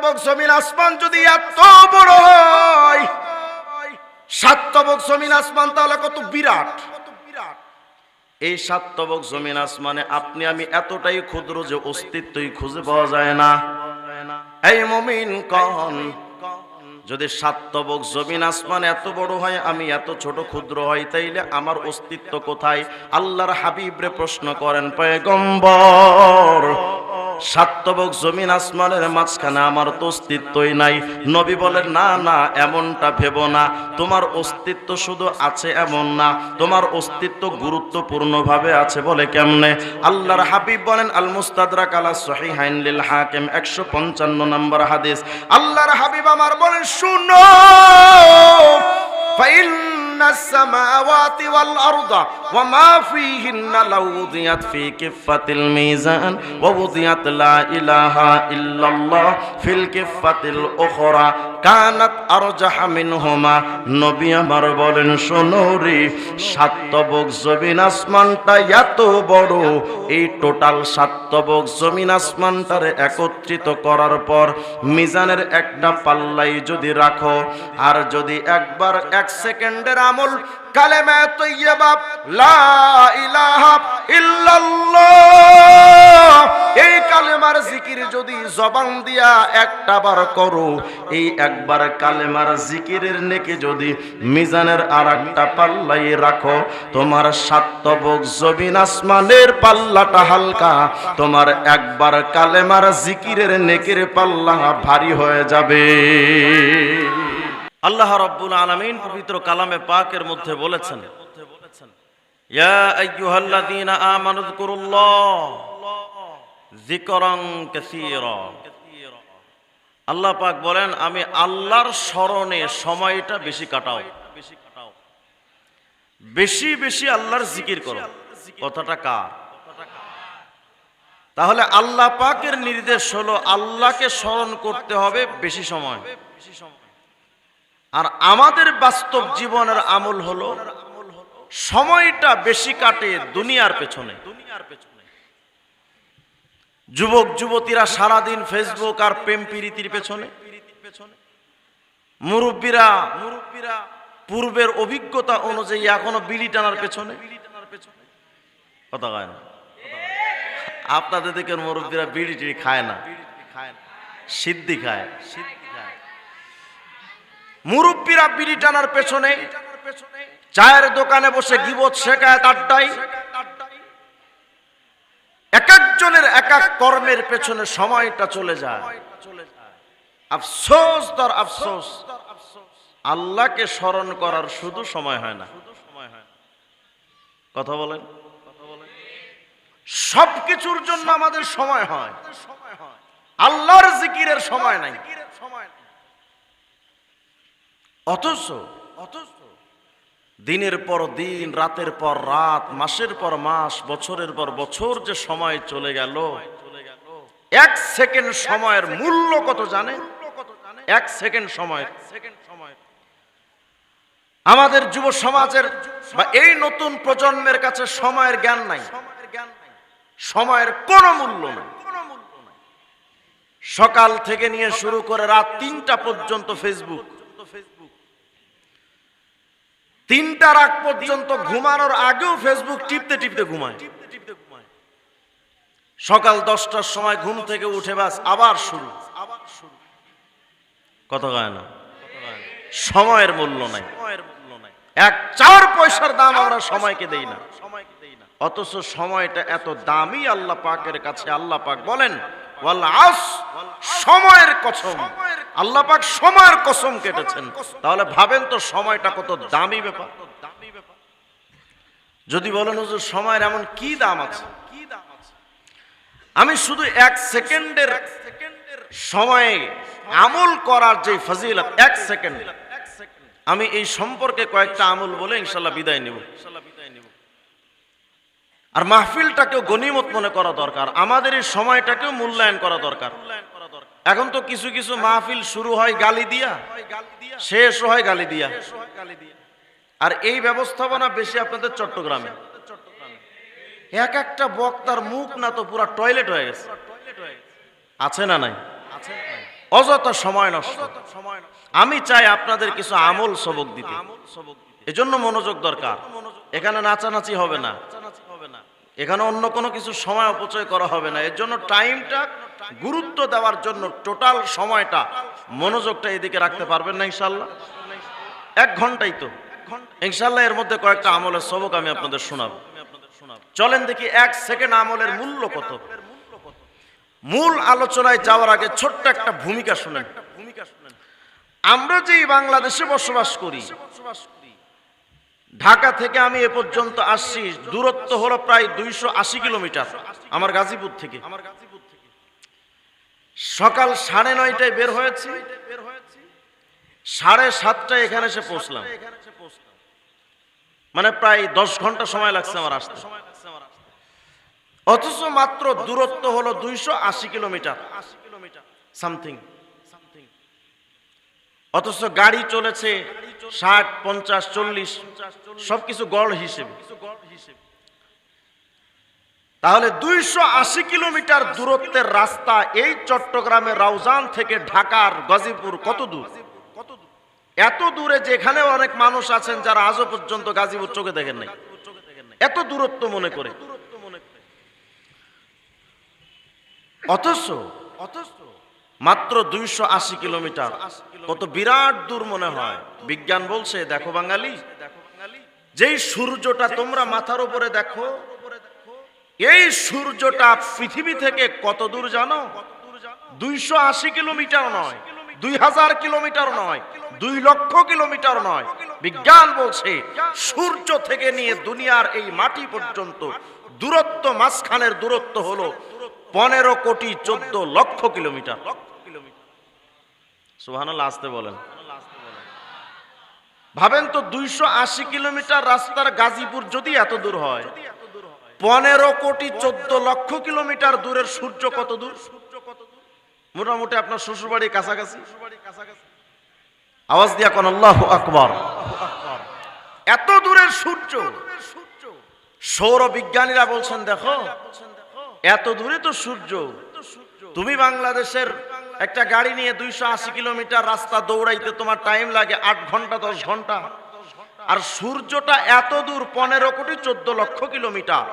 তবক জমিন আসমান যদি এত বড় হয়, 7 তবক জমিন আসমান তাহলে কত বিরাট। এই 7 তবক জমিন আসমানে আপনি আমি এতটাই ক্ষুদ্র যে অস্তিত্বই খুঁজে পাওয়া যায় না। এই মুমিন কোন, যদি 7 তবক জমিন আসমান এত বড় হয়, আমি এত ছোট ক্ষুদ্র হই, তাইলে আমার অস্তিত্ব কোথায়? আল্লাহর হাবিবরে প্রশ্ন করেন পয়গম্বর, 7 তবক জমিন আসমানের মাঝখানে আমার তো অস্তিত্বই নাই। নবী বলেন, না না, এমনটা ভেবো না, তোমার অস্তিত্ব শুধু আছে এমন না, তোমার অস্তিত্ব গুরুত্বপূর্ণ ভাবে আছে। বলে কেমনে? আল্লাহর হাবিব বলেন, আল মুস্তাদরাক আলা সহিহাইন লিল হাকিম 155 নম্বর হাদিস। আল্লাহর হাবিব আমার বলেন, শুনো, ফাইন্নাস সামাওয়াতি ওয়াল আরদা ওয়া মা ফীহিন্না লাউ উযিয়াত ফী কিফাতিল মিজান ওয়া উযিয়াত লা ইলাহা ইল্লাল্লাহ ফিল কিফাতিল উখরা কানাত আরজাহা মিনহুমা। নবী আমার বলেন, শোনো রে, 7 তবক জমিন আসমানটা এত বড়, এই টোটাল 7 তবক জমিন আসমানটারে একত্রিত করার পর মিজানের একটা পাল্লাই যদি রাখো, আর যদি একবার 1 সেকেন্ডের আমল কালেমা তৈয়বা লা ইলাহা ইল্লাল্লাহ, এই কালেমার জিকির যদি জবান দিয়া একটা বার করো, এই একবার কালেমার জিকিরের নেকি যদি মিজানের আর একটা পাল্লাই রাখো, তোমার 7 তবক জমিন আসমানের পাল্লাটা হালকা, তোমার একবার কালেমার জিকিরের নেকির পাল্লা ভারী হয়ে যাবে। আল্লাহ রাব্বুল আলামিন পবিত্র কালামে পাকের মধ্যে বলেছেন, ইয়া আইয়ুহাল্লাযীনা আমানু যকুরুল্লাহ যিকরান কাসীরা। আল্লাহ পাক বলেন, আমি আল্লাহর স্মরণে সময়টা বেশি কাটাও, বেশি বেশি আল্লাহর জিকির করো। কথাটা কার? তাহলে আল্লাহ পাকের নির্দেশ হলো আল্লাহকে স্মরণ করতে হবে বেশি সময়। আর আমাদের বাস্তব জীবনের আমল হলো সময়টা বেশি কাটে দুনিয়ার পেছনে। যুবক যুবতীরা সারাদিন ফেসবুক আর প্রেম প্রীতির পেছনে, মুরব্বীরা পূর্বের অভিজ্ঞতা অনুযায়ী এখনো বিড়ি টানার পেছনে। কথা কয় না? আপনাদের দিকে মুরব্বীরা বিড়ি টিড়ি খায় না, সিদ্ধি খায়। মুরব্বীরা বিড়ি টানার পেছনে, চায়ের দোকানে বসে গীবত শেখায়, আড্ডায়, এক একজনের এক এক কর্মের পেছনে সময়টা চলে যায়। আফসোস তার আফসোস, আল্লাহকে স্মরণ করার শুধু সময় হয় না। কথা বলেন? সবকিছুর জন্য আমাদের সময় হয়, আল্লাহর জিকিরের সময় নাই। অথচ দিনের পর দিন, রাতের পর রাত, মাসের পর মাস, বছরের পর বছর যে সময় চলে গেল, 1 সেকেন্ড সময়ের মূল্য কত জানে? 1 সেকেন্ড সময়। আমাদের যুব সমাজের বা এই নতুন প্রজন্মের কাছে সময়ের জ্ঞান নাই, সময়ের কোনো মূল্য নাই। সকাল থেকে নিয়ে শুরু করে রাত 3টা পর্যন্ত ফেসবুক, 3টার আগ পর্যন্ত ঘুমানোর আগেও ফেসবুক টিপতে টিপতে ঘুমায়। সকাল 10টার সময় ঘুম থেকে উঠে বাস আবার শুরু। কথা কয় না? সময়ের মূল্য নাই, 1 পয়সার দাম আমরা সময়কে দেই না। অথচ সময়টা এত দামি আল্লাহ পাকের কাছে। আল্লাহ পাক বলেন, ওয়াল আসর, সময়ের কসম। আল্লাহ পাক সময়ের কসম কেটেছেন। তাহলে ভাবেন তো সময়টা কত দামি ব্যাপার। যদি বলেন হুজুর সময়ের এমন কি দাম আছে, আমি শুধু 1 সেকেন্ডের সময়ে আমল করার যে ফজিলত, 1 সেকেন্ড, আমি এই সম্পর্কে কয়েকটা আমল বলে ইনশাআল্লাহ বিদায় নেব। আর মাহফিলটাকেও গনিমত মনে করা দরকার, আমাদের এই সময়টাকেও মূল্যায়ন করা দরকার। এখন তো কিছু কিছু মাহফিল শুরু হয় গালি দিয়া, শেষ হয় গালি দিয়া। আর এই ব্যবস্থাপনা বেশি আপনাদের চট্টগ্রামে। এক একটা বক্তার মুখ না তো পুরা টয়লেট হয়ে গেছে। আছে না নাই? অযথা সময় নষ্ট। আমি চাই আপনাদের কিছু আমল সবক দিতে, এজন্য মনোযোগ দরকার। এখানে নাচানাচি হবে না, এখানে অন্য কোনো কিছু সময় অপচয় করা হবে না। এর জন্য টাইমটা গুরুত্ব দেওয়ার জন্য টোটাল সময়টা মনোযোগটা এদিকে রাখতে পারবেন না ইনশাল্লাহ? 1 ঘন্টাই তো ইনশাল্লাহ। এর মধ্যে কয়েকটা আমলের সবক আমি আপনাদের শোনাবো। চলেন দেখি 1 সেকেন্ড আমলের মূল্য কত। মূল আলোচনায় যাওয়ার আগে ছোট্ট একটা ভূমিকা শুনেন। আমরা যে বাংলাদেশে বসবাস করি, ঢাকা থেকে আমি এ পর্যন্ত আসছি, দূরত্ব হলো প্রায় 280 কিলোমিটার আমার গাজীপুর থেকে। সকাল 9:30টায় বের হয়েছি, 7:30টায় এখানে এসে পৌঁছলাম। মানে প্রায় 10 ঘন্টা সময় লাগছে আমার আসতে। অথচ মাত্র দূরত্ব হলো 280 কিলোমিটার সামথিং। অথচ গাড়ি চলেছে 60, 50, 40, সবকিছু গড় হিসেবে। তাহলে 280 কিলোমিটার দূরত্বের রাস্তা এই চট্টগ্রামের রাউজান থেকে ঢাকার গাজীপুর কত দূর? এত দূরে যেখানে অনেক মানুষ আছেন যারা আজও পর্যন্ত গাজীপুর চোখে দেখেন নাই, এত দূরত্ব মনে করে। অথচ মাত্র 280 কিলোমিটার, কত বিরাট দূর মনে হয়। বিজ্ঞান বলছে, দেখো বাঙালি, যেই সূর্যটা তোমরা মাথার উপরে দেখো, এই সূর্যটা পৃথিবী থেকে কত দূর জানো? 280 কিলোমিটার নয়, 2000 কিলোমিটার নয়, 2 লক্ষ কিলোমিটার নয়। বিজ্ঞান বলছে সূর্য থেকে নিয়ে দুনিয়ার এই মাটি পর্যন্ত দূরত্ব, মাঝখানের দূরত্ব হলো 15 কোটি 14 লক্ষ কিলোমিটার। সুবহানাল্লাহ, আসতে বলেন। ভাবেন তো, 280 কিলোমিটার রাস্তার গাজীপুর যদি এত দূর হয়, 15 কোটি 14 লক্ষ কিলোমিটার দূরের সূর্য কত দূর? মোটামুটি আপনার শ্বশুরবাড়ির কাছাকাছি। আওয়াজ দিয়া কোন আল্লাহু আকবার। এত দূরের সূর্য। সৌর বিজ্ঞানীরা বলছেন, দেখো এত দূরে তো সূর্য, তুমি বাংলাদেশের একটা গাড়ি নিয়ে 280 কিলোমিটার রাস্তা দৌড়াইতে তোমার টাইম লাগে 8 ঘন্টা 10 ঘন্টা। আর সূর্যটা এত দূর 15 কোটি 14 লক্ষ কিলোমিটার।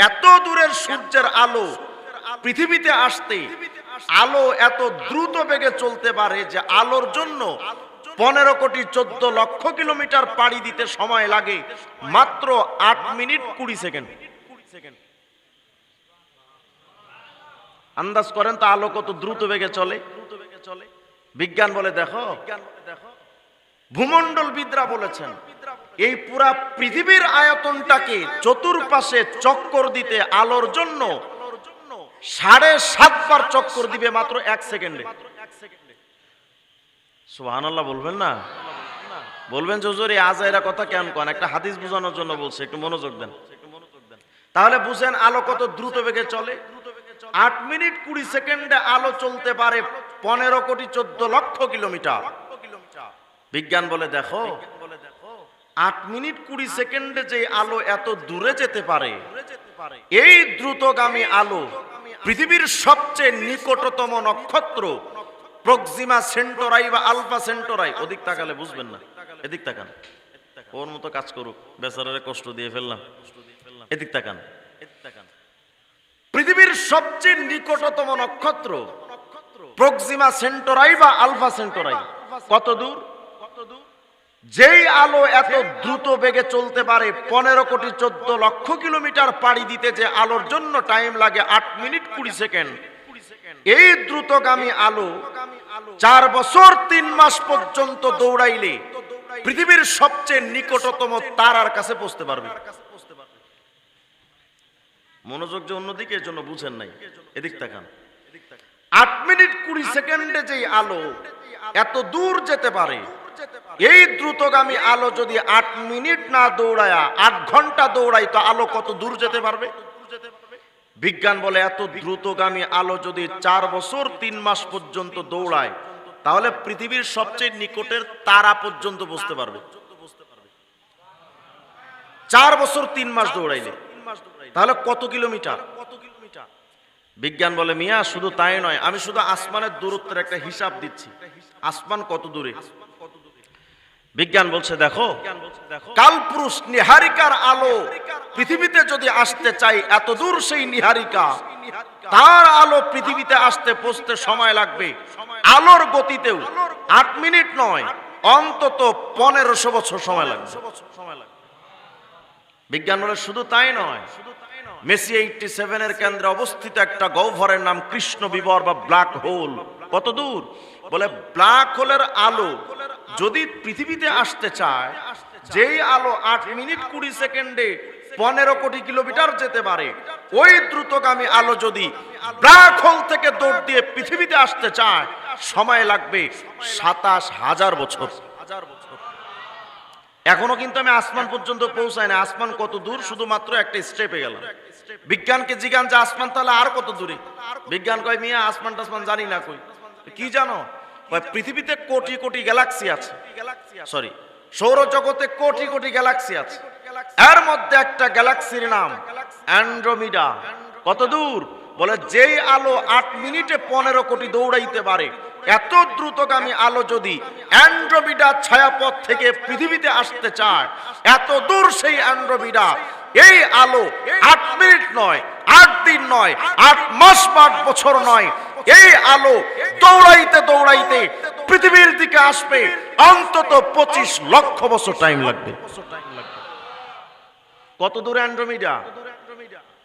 এত দূরের সূর্যের আলো পৃথিবীতে আসতে, আলো এত দ্রুত বেগে চলতে পারে যে আলোর জন্য 15 কোটি 14 লক্ষ কিলোমিটার পাড়ি দিতে সময় লাগে মাত্র 8 মিনিট 20 সেকেন্ড। আন্দাজ করেন তো আলো কত দ্রুত বেগে চলে। বিজ্ঞান বলে, দেখো, ভূমণ্ডলবিদরা বলেছেন এই পুরা পৃথিবীর আয়তনটাকে চতুর্পাশে চক্কর দিতে আলোর জন্য 7.5 বার চক্কর দিবে মাত্র 1 সেকেন্ডে। সুবহানাল্লাহ বলবেন না? বলবেন যে হুজুর এই আজাইরা কথা কেন কোন? একটা হাদিস বোঝানোর জন্য বলছে, একটু মনোযোগ দেন। তাহলে বুঝেন আলো কত দ্রুত বেগে চলে। 8 মিনিট 20 সেকেন্ডে আলো চলতে পারে 15 কোটি 14 লক্ষ কিলোমিটার। বিজ্ঞান বলে, দেখো 8 মিনিট 20 সেকেন্ডে যে আলো এত দূরে যেতে পারে, এই দ্রুতগামী আলো পৃথিবীর সবচেয়ে নিকটতম নক্ষত্র প্রক্সিমা সেন্টোরাই বা আলফা সেন্টোরাই। ওদিক তাকালে বুঝবেন না, এদিক তাকান। ওর মতো কাজ করুক, বেচারারে কষ্ট দিয়ে ফেললাম। এদিক তাকান। পৃথিবীর সবচেয়ে নিকটতম নক্ষত্র প্রক্সিমা সেন্টোরাই বা আলফা সেন্টোরাই কত দূর? যেই আলো এত দ্রুত বেগে চলতে পারে 15 কোটি 14 লক্ষ কিলোমিটার পাড়ি দিতে যে আলোর জন্য টাইম লাগে 8 মিনিট 20 সেকেন্ড, এই দ্রুতগামী আলো 4 বছর 3 মাস পর্যন্ত দৌড়াইলে পৃথিবীর সবচেয়ে নিকটতম তারার কাছে পৌঁছতে পারবে। মনোযোগ যে অন্যদিকে, এর জন্য বুঝেন নাই, এদিক তাকান। 8 মিনিট 20 সেকেন্ডে যে আলো এত দূর যেতে পারে, এই দ্রুতগামী আলো যদি 8 মিনিট না দৌড়ায় 8 ঘন্টা দৌড়ায়, তো আলো কত দূর যেতে পারবে? বিজ্ঞান বলে এত দ্রুতগামী আলো যদি 4 বছর 3 মাস পর্যন্ত দৌড়ায়, তাহলে পৃথিবীর সবচেয়ে নিকটের তারা পর্যন্ত পৌঁছতে পারবে। 4 বছর 3 মাস দৌড়াইলে তাহলে কত কিলোমিটার? বিজ্ঞান বলে মিয়া শুধু তাই নয়, আমি শুধু আসমানের দূরত্বের একটা হিসাব দিচ্ছি, আসমান কত দূরে। বিজ্ঞান বলছে দেখো, কালপুরুষ নিহারিকার আলো পৃথিবীতে যদি আসতে চাই এত দূর, সেই নিহারিকা তার আলো পৃথিবীতে আসতে পৌঁছতে সময় লাগবে আলোর গতিতেও 8 মিনিট নয়, অন্তত 1500 বছর সময় লাগবে। বিজ্ঞান বলে শুধু তাই নয়, মেসি 87 এর কেন্দ্রে অবস্থিত একটা গহ্বরের নাম কৃষ্ণ বিবর বা ব্ল্যাক হোল। কত দূর? বলে ব্ল্যাক হোলের আলো যদি পৃথিবীতে আসতে চায়, যেই আলো 8 মিনিট 20 সেকেন্ডে 15 কোটি কিলোমিটার যেতে পারে, ওই দ্রুতগামী আলো যদি ব্ল্যাক হোল থেকে দৌড় দিয়ে পৃথিবীতে আসতে চায়, সময় লাগবে 27,000 বছর। এখনো কিন্তু আমি আসমান পর্যন্ত পৌঁছাই না। আসমান কত দূর? শুধুমাত্র একটা স্টেপে গেলাম। বিজ্ঞানকে জিজ্ঞান যে আসমান তাহলে আর কত দূরে? বিজ্ঞান কয় মিয়া আসমান টাসমান জানি না। কই কি জানো? পৃথিবীতে কোটি কোটি গ্যালাক্সি আছে, সরি সৌরজগতে কোটি কোটি গ্যালাক্সি আছে। এর মধ্যে একটা গ্যালাক্সির নাম অ্যান্ড্রোমিডা। কত দূর? বলে যেই আলো 8 মিনিটে 15 কোটি দৌড়াইতে পারে, এত দ্রুতগামী আলো যদি অ্যান্ড্রোমিডা ছায়াপথ থেকে পৃথিবীতে আসতে চায়, এত দূর সেই অ্যান্ড্রোমিডা, এই আলো 8 মিনিট নয়, 8 দিন নয়, 8 মাস বা 8 বছর নয়, এই আলো দৌড়াইতে দৌড়াইতে পৃথিবীর দিকে আসবে অন্তত 25 লক্ষ বছর টাইম লাগবে। কত দূর অ্যান্ড্রোমিডা?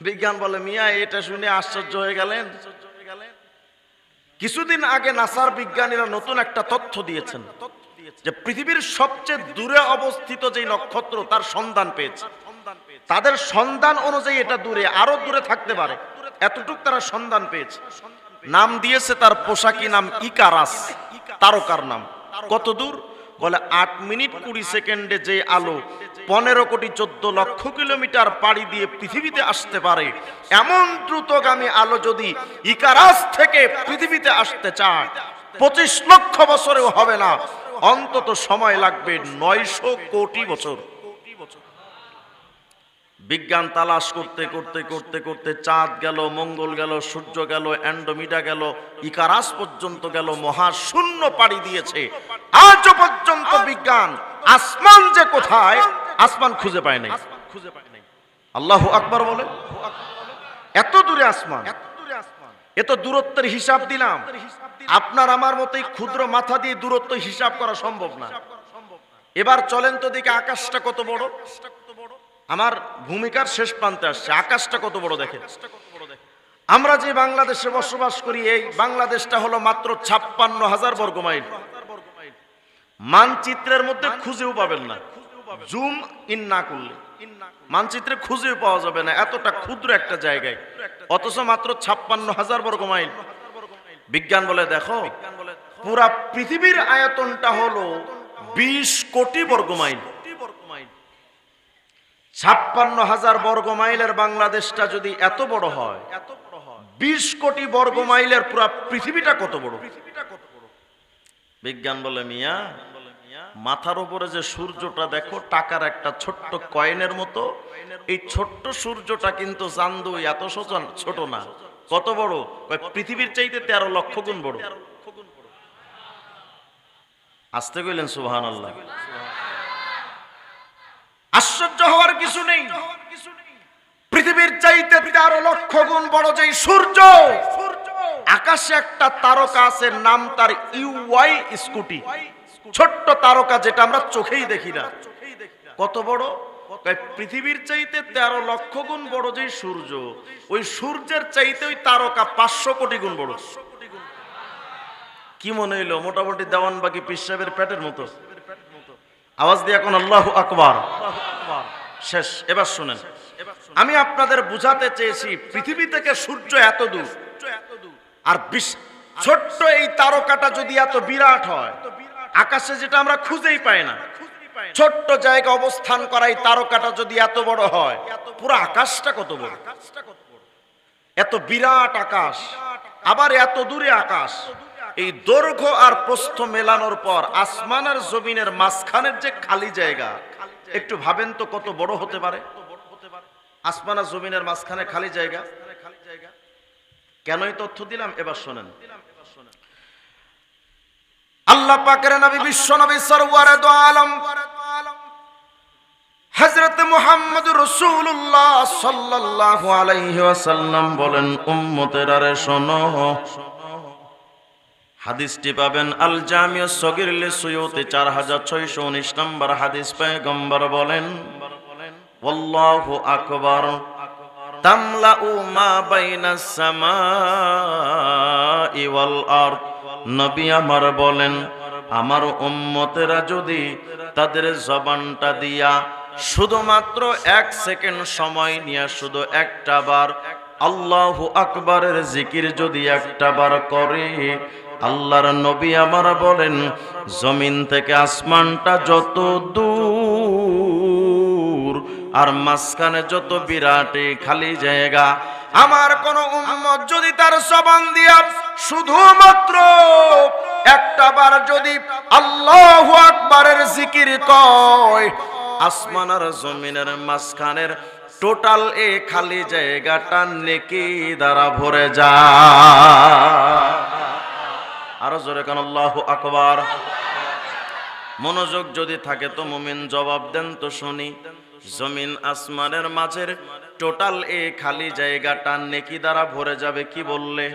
বিজ্ঞান বলে মিয়া এটা শুনে আশ্চর্য হয়ে গেলেন? কিছুদিন আগে নাসার বিজ্ঞানীরা নতুন একটা তথ্য দিয়েছেন যে পৃথিবীর সবচেয়ে দূরে অবস্থিত যে নক্ষত্র তার সন্ধান পেয়েছে। তাদের সন্ধান অনুযায়ী এটা দূরে, আরো দূরে থাকতে পারে, এতটুক তারা সন্ধান পেয়েছে। নাম দিয়েছে তার পোশাকি নাম ইকারাস, তারকার নাম। কত দূর? বলে 8 মিনিট 20 সেকেন্ডে যে আলো 15 কোটি 14 লক্ষ কিলোমিটার পাড়ি দিয়ে পৃথিবীতে আসতে পারে, এমন দ্রুতগামী আলো যদি ইকারাস থেকে পৃথিবীতে আসতে চায় 25 লক্ষ বছরেও হবে না, অন্তত সময় লাগবে 900 কোটি বছর। বিজ্ঞান তালাশ করতে করতে করতে করতে চাঁদ গেল, মঙ্গল গেল, সূর্য গেল, অ্যান্ড্রোমিডা গেল, ইকারাস পর্যন্ত গেল, মহাশূন্য পাড়ি দিয়েছে। আজও পর্যন্ত বিজ্ঞান আসমান যে কোথায়, আসমান খুঁজে পায় নাই। আল্লাহু আকবার বলে। এত দূরে আসমান, এত দূরত্বের হিসাব দিলাম। আপনার আমার মতোই ক্ষুদ্র মাথা দিয়ে দূরত্ব হিসাব করা সম্ভব না। এবার চলেন তো দেখি আকাশটা কত বড়। আমার ভূমিকার শেষ প্রান্তে আসছে। আকাশটা কত বড় দেখেন। আমরা যে বাংলাদেশে বসবাস করি, এই বাংলাদেশটা হলো মাত্র 56,000 বর্গ মাইল। মানচিত্রের মধ্যে খুঁজেও পাবেন না, জুম ইন না করলে মানচিত্রে খুঁজেও পাওয়া যাবে না, এতটা ক্ষুদ্র একটা জায়গায়, অথচ মাত্র 56,000 বর্গ মাইল। বিজ্ঞান বলে দেখো, পুরা পৃথিবীর আয়তনটা হলো 20 কোটি বর্গ মাইল। 56,000 বর্গ মাইলের বাংলাদেশটা যদি এত বড় হয়, 20 কোটি বর্গ মাইলের পুরা পৃথিবীটা কত বড়? বিজ্ঞান বলে মিয়া মাথার উপরে যে সূর্যটা দেখো, টাকার একটা ছোট্ট কয়েনের মতো, এই ছোট্ট সূর্যটা কিন্তু চাঁদু এত ছোট না। কত বড়? পৃথিবীর চাইতে 13 লক্ষ গুণ বড়। আসতে কইলেন সুবহানাল্লাহ। আশ্চর্য হওয়ার কিছু নেই, পৃথিবীর চাইতে 13 লক্ষ গুণ বড় যেই সূর্য, আকাশে একটা তারকা আছে, নাম তার ইউআই স্কুটি, ছোট্ট তারকা যেটা আমরা চোখেই দেখি না। কত বড়? পৃথিবীর চাইতে 13 লক্ষ গুণ বড় যেই সূর্য, ওই সূর্যের চাইতে ওই তারকা 500 কোটি গুণ বড়। কি মনে হইলো? মোটামুটি দেওয়ানবাগি পীর সাহেবের পেটের মতো। আওয়াজ দিয়ে এখন আল্লাহু আকবার। শেষ। এবার শুনেন, আমি আপনাদের বুঝাতে চেয়েছি পৃথিবী থেকে সূর্য এত দূর, আর ছোট্ট এই তারকাটা যদি এত বিরাট হয়, আকাশে যেটা আমরা খুঁজেই পাই না, ছোট্ট জায়গা অবস্থান করা এই তারকাটা যদি এত বড় হয়, পুরো আকাশটা কত বড়? এত বিরাট আকাশ, আবার এত দূরে আকাশ। এই দৈর্ঘ্য আর প্রস্থ মেলানোর পর আসমান আর জমিনের মাঝখানের যে খালি জায়গা, একটু ভাবেন তো কত বড় হতে পারে? আসমান আর জমিনের মাঝখানে খালি জায়গা, কেনই তথ্য দিলাম এবার শোনেন। আল্লাহ পাকের নবী বিশ্ব নবী সরওয়ারে দো আলম হযরত মুহাম্মদ রাসূলুল্লাহ সাল্লাল্লাহু আলাইহি ওয়াসাল্লাম বলেন, উম্মতেরা রে শোনো। হাদিসটি পাবেন আল জামিউস সগীর লি সুয়ুতি 4619 নম্বর হাদিস। পয়গম্বর বলেন, ওয়াল্লাহু আকবার তামলাউ মা বাইনাস সামাই ওয়াল আরদ। নবী আমার বলেন, আমার উম্মতেরা যদি তাদের জবানটা দিয়া শুধুমাত্র 1 সেকেন্ড সময় নিয়ে শুধু একটা বার আল্লাহু আকবারের জিকির যদি একটা বার করে, আল্লাহর নবী আমার বলেন, জমিন থেকে আসমানটা যত দূর আর মাঝখানে যত বিরাট খালি জায়গা, আমার কোন উম্মত যদি তার জবান দিয়া শুধুমাত্র একটা বার যদি আল্লাহু আকবারের জিকির কয়, আসমান আর জমিনের মাঝখানের টোটাল এই খালি জায়গাটা নেকি দ্বারা ভরে যায়। আরো জোরে কান আল্লাহু আকবার। মনোযোগ যদি থাকে তো মুমিন জবাব দেন তো শুনি। জমিন আসমানের মাঝের টোটাল এই খালি জায়গাটা নেকি দ্বারা ভরে যাবে। কি বললে?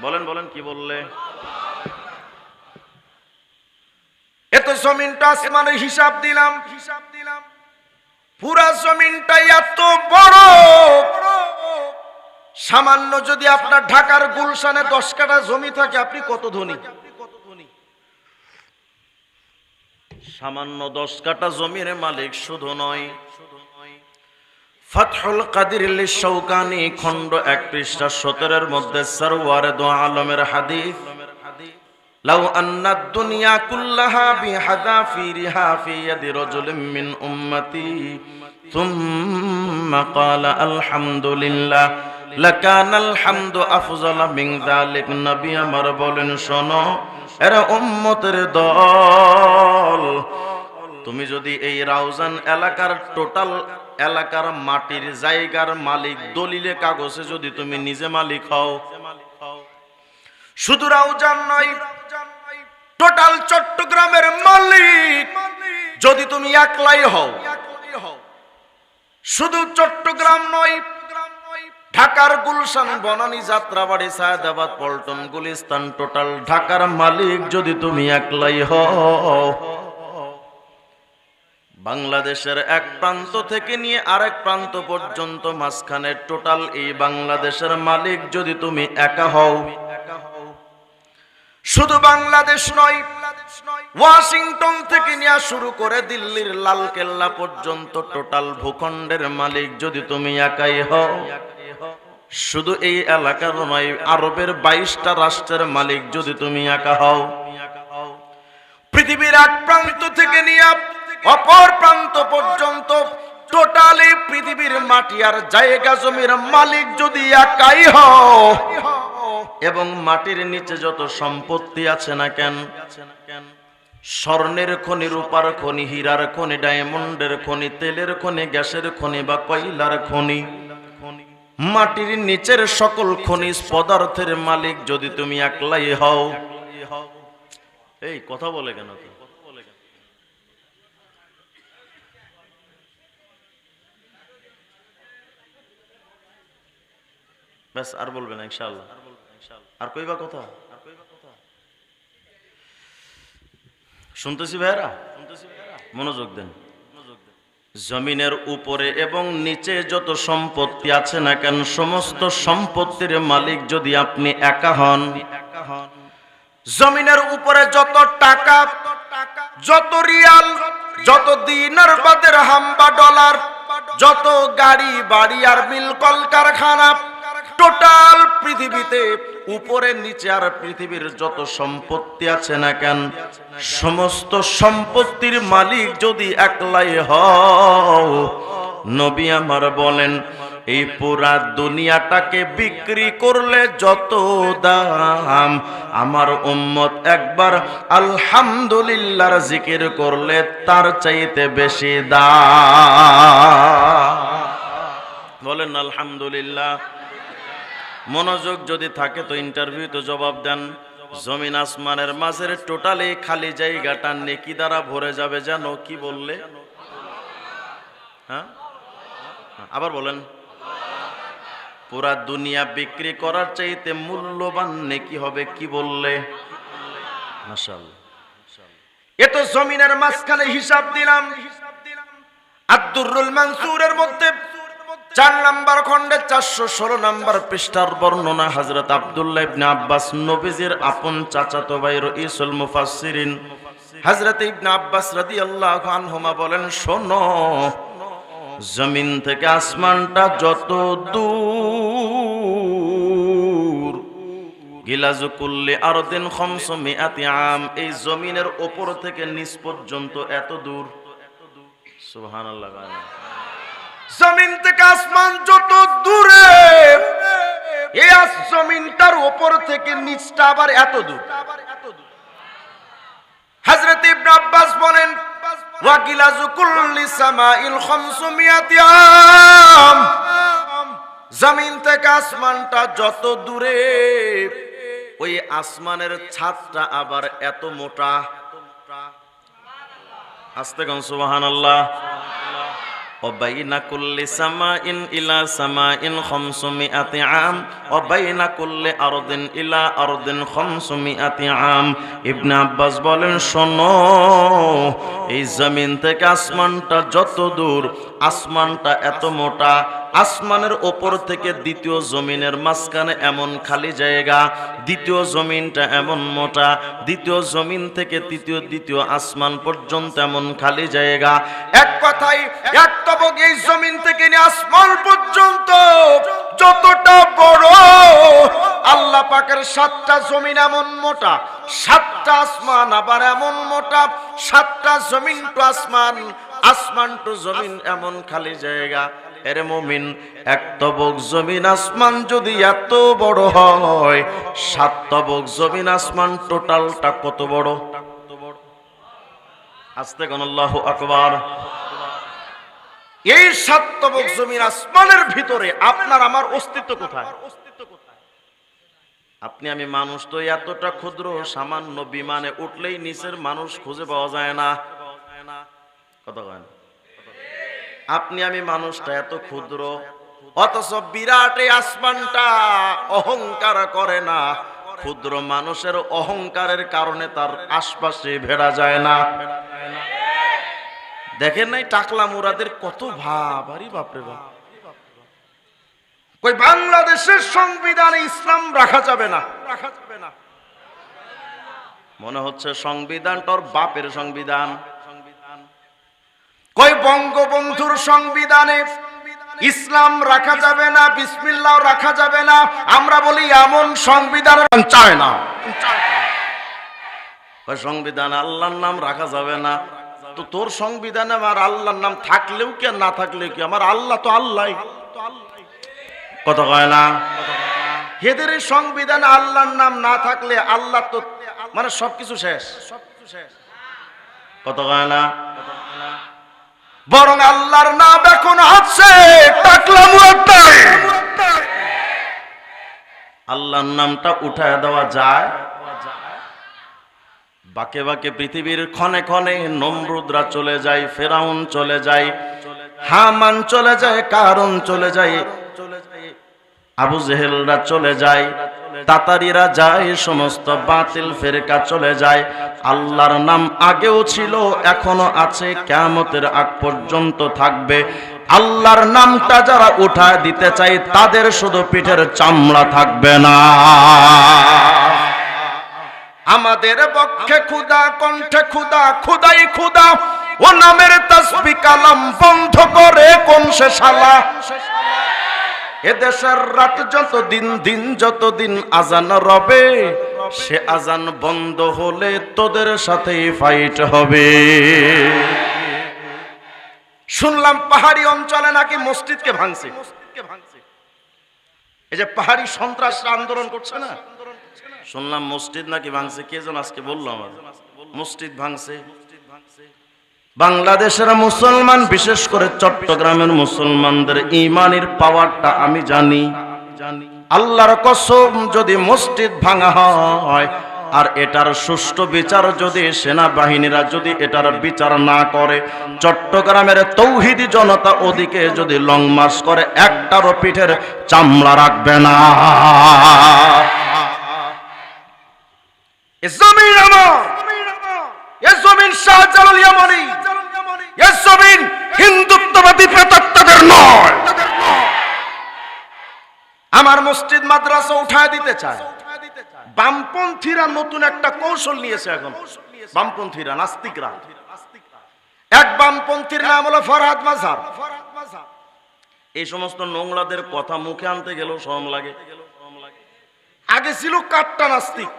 বলেন বলেন, কি বললে? এত জমিনটা আসমানের হিসাব দিলাম, পুরা জমিনটা এত বড়। সামান্য যদি আপনার ঢাকার গুলশানে 10 কাঠা জমি থাকে, আপনি কত ধনী? সামান্য 10 কাঠা জমির মালিক শুধু নয়। ফাতহুল কাদির লিশ-শাওকানি খণ্ড 1 পৃষ্ঠা 17 মধ্যে সরওয়ারে দো আলমের হাদিস, লাউ আন্না দুনিয়া কুল্লাহা বিহাযাফিরিহা ফি ইয়াদি রাজুলিন মিন উম্মতি থুম্মা ক্বালা আলহামদুলিল্লাহ লাকানাল হামদু আফযালা মিন যালিক। নবী আমার বলেন, শোনো এরা উম্মতের দল, তুমি যদি এই রাউজান এলাকার টোটাল এলাকার মাটির জায়গার মালিক দলিলে কাগজে যদি তুমি নিজে মালিক হও, শুধু রাউজান নয় টোটাল চট্টগ্রামের মালিক যদি তুমি একলাই হও, শুধু চট্টগ্রাম নয় ঢাকার গুলশান, বনানী, যাত্রাবাড়ি, সায়েদাবাদ, পল্টন, গুলিস্তান টোটাল ঢাকার মালিক যদি তুমি একলাই হও, বাংলাদেশের এক প্রান্ত থেকে নিয়ে আরেক প্রান্ত পর্যন্ত মাঝখানে টোটাল এই বাংলাদেশের মালিক যদি তুমি একা হও, শুধু বাংলাদেশ নয় ওয়াশিংটন থেকে নিয়ে শুরু করে দিল্লির লালকেল্লা পর্যন্ত টোটাল ভূখণ্ডের মালিক যদি তুমি একাই হও, শুধু এই এলাকার নয় আরবের 22টা রাষ্ট্রের মালিক যদি তুমি একা হও, পৃথিবীর এক প্রান্ত থেকে নিয়ে অপর প্রান্ত পর্যন্ত টোটালি পৃথিবীর মাটি আর জায়গা জমির মালিক যদি একাই হও, এবং মাটির নিচে যত সম্পত্তি আছে না কেন, স্বর্ণের খনি, রূপার খনি, হীরার খনি, ডায়মন্ডের খনি, তেলের খনি, গ্যাসের খনি বা কয়লার খনি, মাটির নিচের সকল খনিজ পদার্থের মালিক যদি তুমি একলাই হও, এই কথা বলে কেন? ব্যাস, আর বলবে না ইনশাআল্লাহ। আর কইবা কথা? শুনতেছি ভাইরা, মনোযোগ দেন। জমিনের উপরে এবং নিচে যত সম্পত্তি আছে না কেন, সমস্ত সম্পত্তির মালিক যদি আপনি একা হন, জমিনের উপরে যত টাকা, যত রিয়াল, যত দিনার বা দিরহাম বা ডলার, যত গাড়ি বাড়ি আর মিল কলকারখানা, টোটাল পৃথিবীতে উপরে নিচে আর পৃথিবীর যত সম্পত্তি আছে না কেন, সমস্ত সম্পত্তির মালিক যদি একলাই হও, নবী আমার বলেন এই পুরা দুনিয়াটাকে বিক্রি করলে যত দাম, আমার উম্মত একবার আলহামদুলিল্লাহর জিকির করলে তার চাইতে বেশি দাম। বলেন আলহামদুলিল্লাহ। মনোযোগ যদি থাকে তো ইন্টারভিউতে জবাব দেন। জমিন আসমানের মাঝের টোটালি খালি জায়গাটা নেকি দ্বারা ভরে যাবে, জানো কি বললে? হ্যাঁ, আবার বলেন। পুরা দুনিয়া বিক্রি করার চাইতে মূল্যবান নেকি হবে, কি বললে? মাশাআল্লাহ। এ তো জমিনের মাঝখানে হিসাব দিলাম। আদ-দুররুল মানসুরের মধ্যে 4 নম্বর খণ্ডে 416 নম্বর পৃষ্ঠার বর্ণনা। হযরত আব্দুল্লাহ ইবনে আব্বাস, নবীজির আপন চাচাতো ভাই, রাইসুল মুফাসসিরিন হযরত ইবনে আব্বাস রাদিয়াল্লাহু আনহুমা বলেন, শোনো, জমিন থেকে আসমানটা যত দূর, গিলাজু কুল্লি আরদিন 500 আম, এই জমিনের উপর থেকে নিচ পর্যন্ত এত দূর। সুবহানাল্লাহ। জমিন থেকে আসমান যত দূরে, এই জমিনটার উপর থেকে নিচটা আবার এত দূর। হযরত ইবনে আব্বাস বলেন, ওয়া গিলাজু কুল্লি সামাইল 500 আম, জমিন থেকে আসমানটা যত দূরে, ওই আসমানের ছাদটা আবার এত মোটা। আস্তে কোন সুবহানাল্লাহ। وبين كل سماء إلى سماء 500 عام وبين كل أرض إلى أرض 500 عام। ইবনে আব্বাস বলেন, শোনো, এই জমিন থেকে আসমানটা যত দূর, আসমানটা এত মোটা, আসমানের ওপর থেকে দ্বিতীয় জমিনের মাঝখানে এমন খালি জায়গা, দ্বিতীয় জমিনটা এমন মোটা, দ্বিতীয় জমিন থেকে দ্বিতীয় আসমান পর্যন্ত এমন খালি জায়গা। এক কথায় এক তবক এই জমিন থেকে নিয়ে আসমান পর্যন্ত যতটা বড়, আল্লাহ পাকের 7টা জমিন এমন মোটা, 7টা আসমান আবার এমন মোটা, 7টা জমিন টু আসমান, আসমান টু জমিন এমন খালি জায়গা। এরে মুমিন, এক তবক জমিন আসমান যদি এত বড় হয়, 7 তবক জমিন আসমান টোটালটা কত বড়? আস্তে কোন আল্লাহু আকবার। এই 7 তবক জমিন আসমানের ভিতরে আপনার আমার অস্তিত্ব কোথায়? আপনি আমি মানুষ তো এতটা ক্ষুদ্র, সামান্য বিমানে উঠলেই নিচের মানুষ খুঁজে পাওয়া যায় না। কথা কয় না? আপনি আমি মানুষটা এত ক্ষুদ্র, অথচ বিরাট এই আসমানটা অহংকার করে না। ক্ষুদ্র মানুষের অহংকারের কারণে তার আশপাশে ভেড়া যায় না। দেখেন নাই টাকলা মুরাদের কত ভাব, আরে বাপরে বাপ। কই বাংলাদেশের সংবিধানে ইসলাম রাখা যাবে না, রাখা যাবে না। মনে হচ্ছে সংবিধানটা ওর বাপের সংবিধান। কই বঙ্গবন্ধুর সংবিধানে ইসলাম রাখা যাবে না, বিসমিল্লাহ রাখা যাবে না। আমরা বলি এমন সংবিধান চায় না। কই সংবিধানে আল্লাহর নাম রাখা যাবে না। তো তোর সংবিধানে আমার আল্লাহর নাম থাকলেও কি না থাকলেও কি, আমার আল্লাহ তো আল্লাহই। কথা কয় না? এদের সংবিধানে আল্লাহর নাম না থাকলে আল্লাহ তো মানে সবকিছু শেষ, সবকিছু শেষ। কথা কয় না? বরং আল্লাহর নাম এখন আছে টাকলা মুরাদ্দার। আল্লাহর নামটা উঠায় দেওয়া যায়। বাকে বাকে পৃথিবীর ক্ষণে ক্ষণে নমরুদরা চলে যায়, ফেরাউন চলে যায়, হামান চলে যায়, কারুন চলে যায়, আবু জেহেলরা চলে যায়, তাতারিরা যায়, সমস্ত বাতিল ফেরকা চলে যায়। আল্লাহর নাম আগেও ছিল, এখনো আছে, কিয়ামতের আগ পর্যন্ত থাকবে। আল্লাহর নামটা যারা উঠায় দিতে চায় তাদের শুধু পিঠের চামড়া থাকবে না। আমাদের পক্ষে খুদা, কণ্ঠে খুদা, খুদাই খুদা, ও নামের তাসবিহ কালাম বন্ধ করে কোন সে শালা। এদেশের রাত যত দিন, দিন যত দিন আজান রবে, সে আজান বন্ধ হলে তোদের সাথেই ফাইট হবে। শুনলাম পাহাড়ি অঞ্চলে নাকি মসজিদকে ভাঙছে। এই যে পাহাড়ি সন্ত্রাসরা আন্দোলন করছে না, শুনলাম মসজিদ নাকি ভাঙছে। কে যেন আজকে বললো আমার, মসজিদ ভাঙছে। বাংলাদেশের মুসলমান, বিশেষ করে চট্টগ্রামের মুসলমানদের ঈমানের পাওয়ারটা আমি জানি। আল্লাহর কসম, যদি মসজিদ ভাঙা হয় আর এটার সুষ্ঠু বিচার যদি সেনাবাহিনীরা যদি এটার বিচার না করে, চট্টগ্রামের তৌহিদি জনতা ওদিকে যদি লং মার্চ করে, একটারও পিঠের চামড়া রাখবে না। এ জমিন আমার, এ জমিন শাহজালাল ইয়ামানি, এ জমিন হিন্দুত্ববাদী প্রেতাত্মাদের নয়। আমার মসজিদ মাদ্রাসা উঠায় দিতে চায়। বামপন্থীরা নতুন একটা কৌশল নিয়েছে এখন, বামপন্থীরা, নাস্তিকরা। এক বামপন্থীর নাম হলো ফরহাদ মাযহার। এই সমস্ত নোংরাদের কথা মুখে আনতে গেলেও শরম লাগে। আগে ছিল কাট্টা নাস্তিক,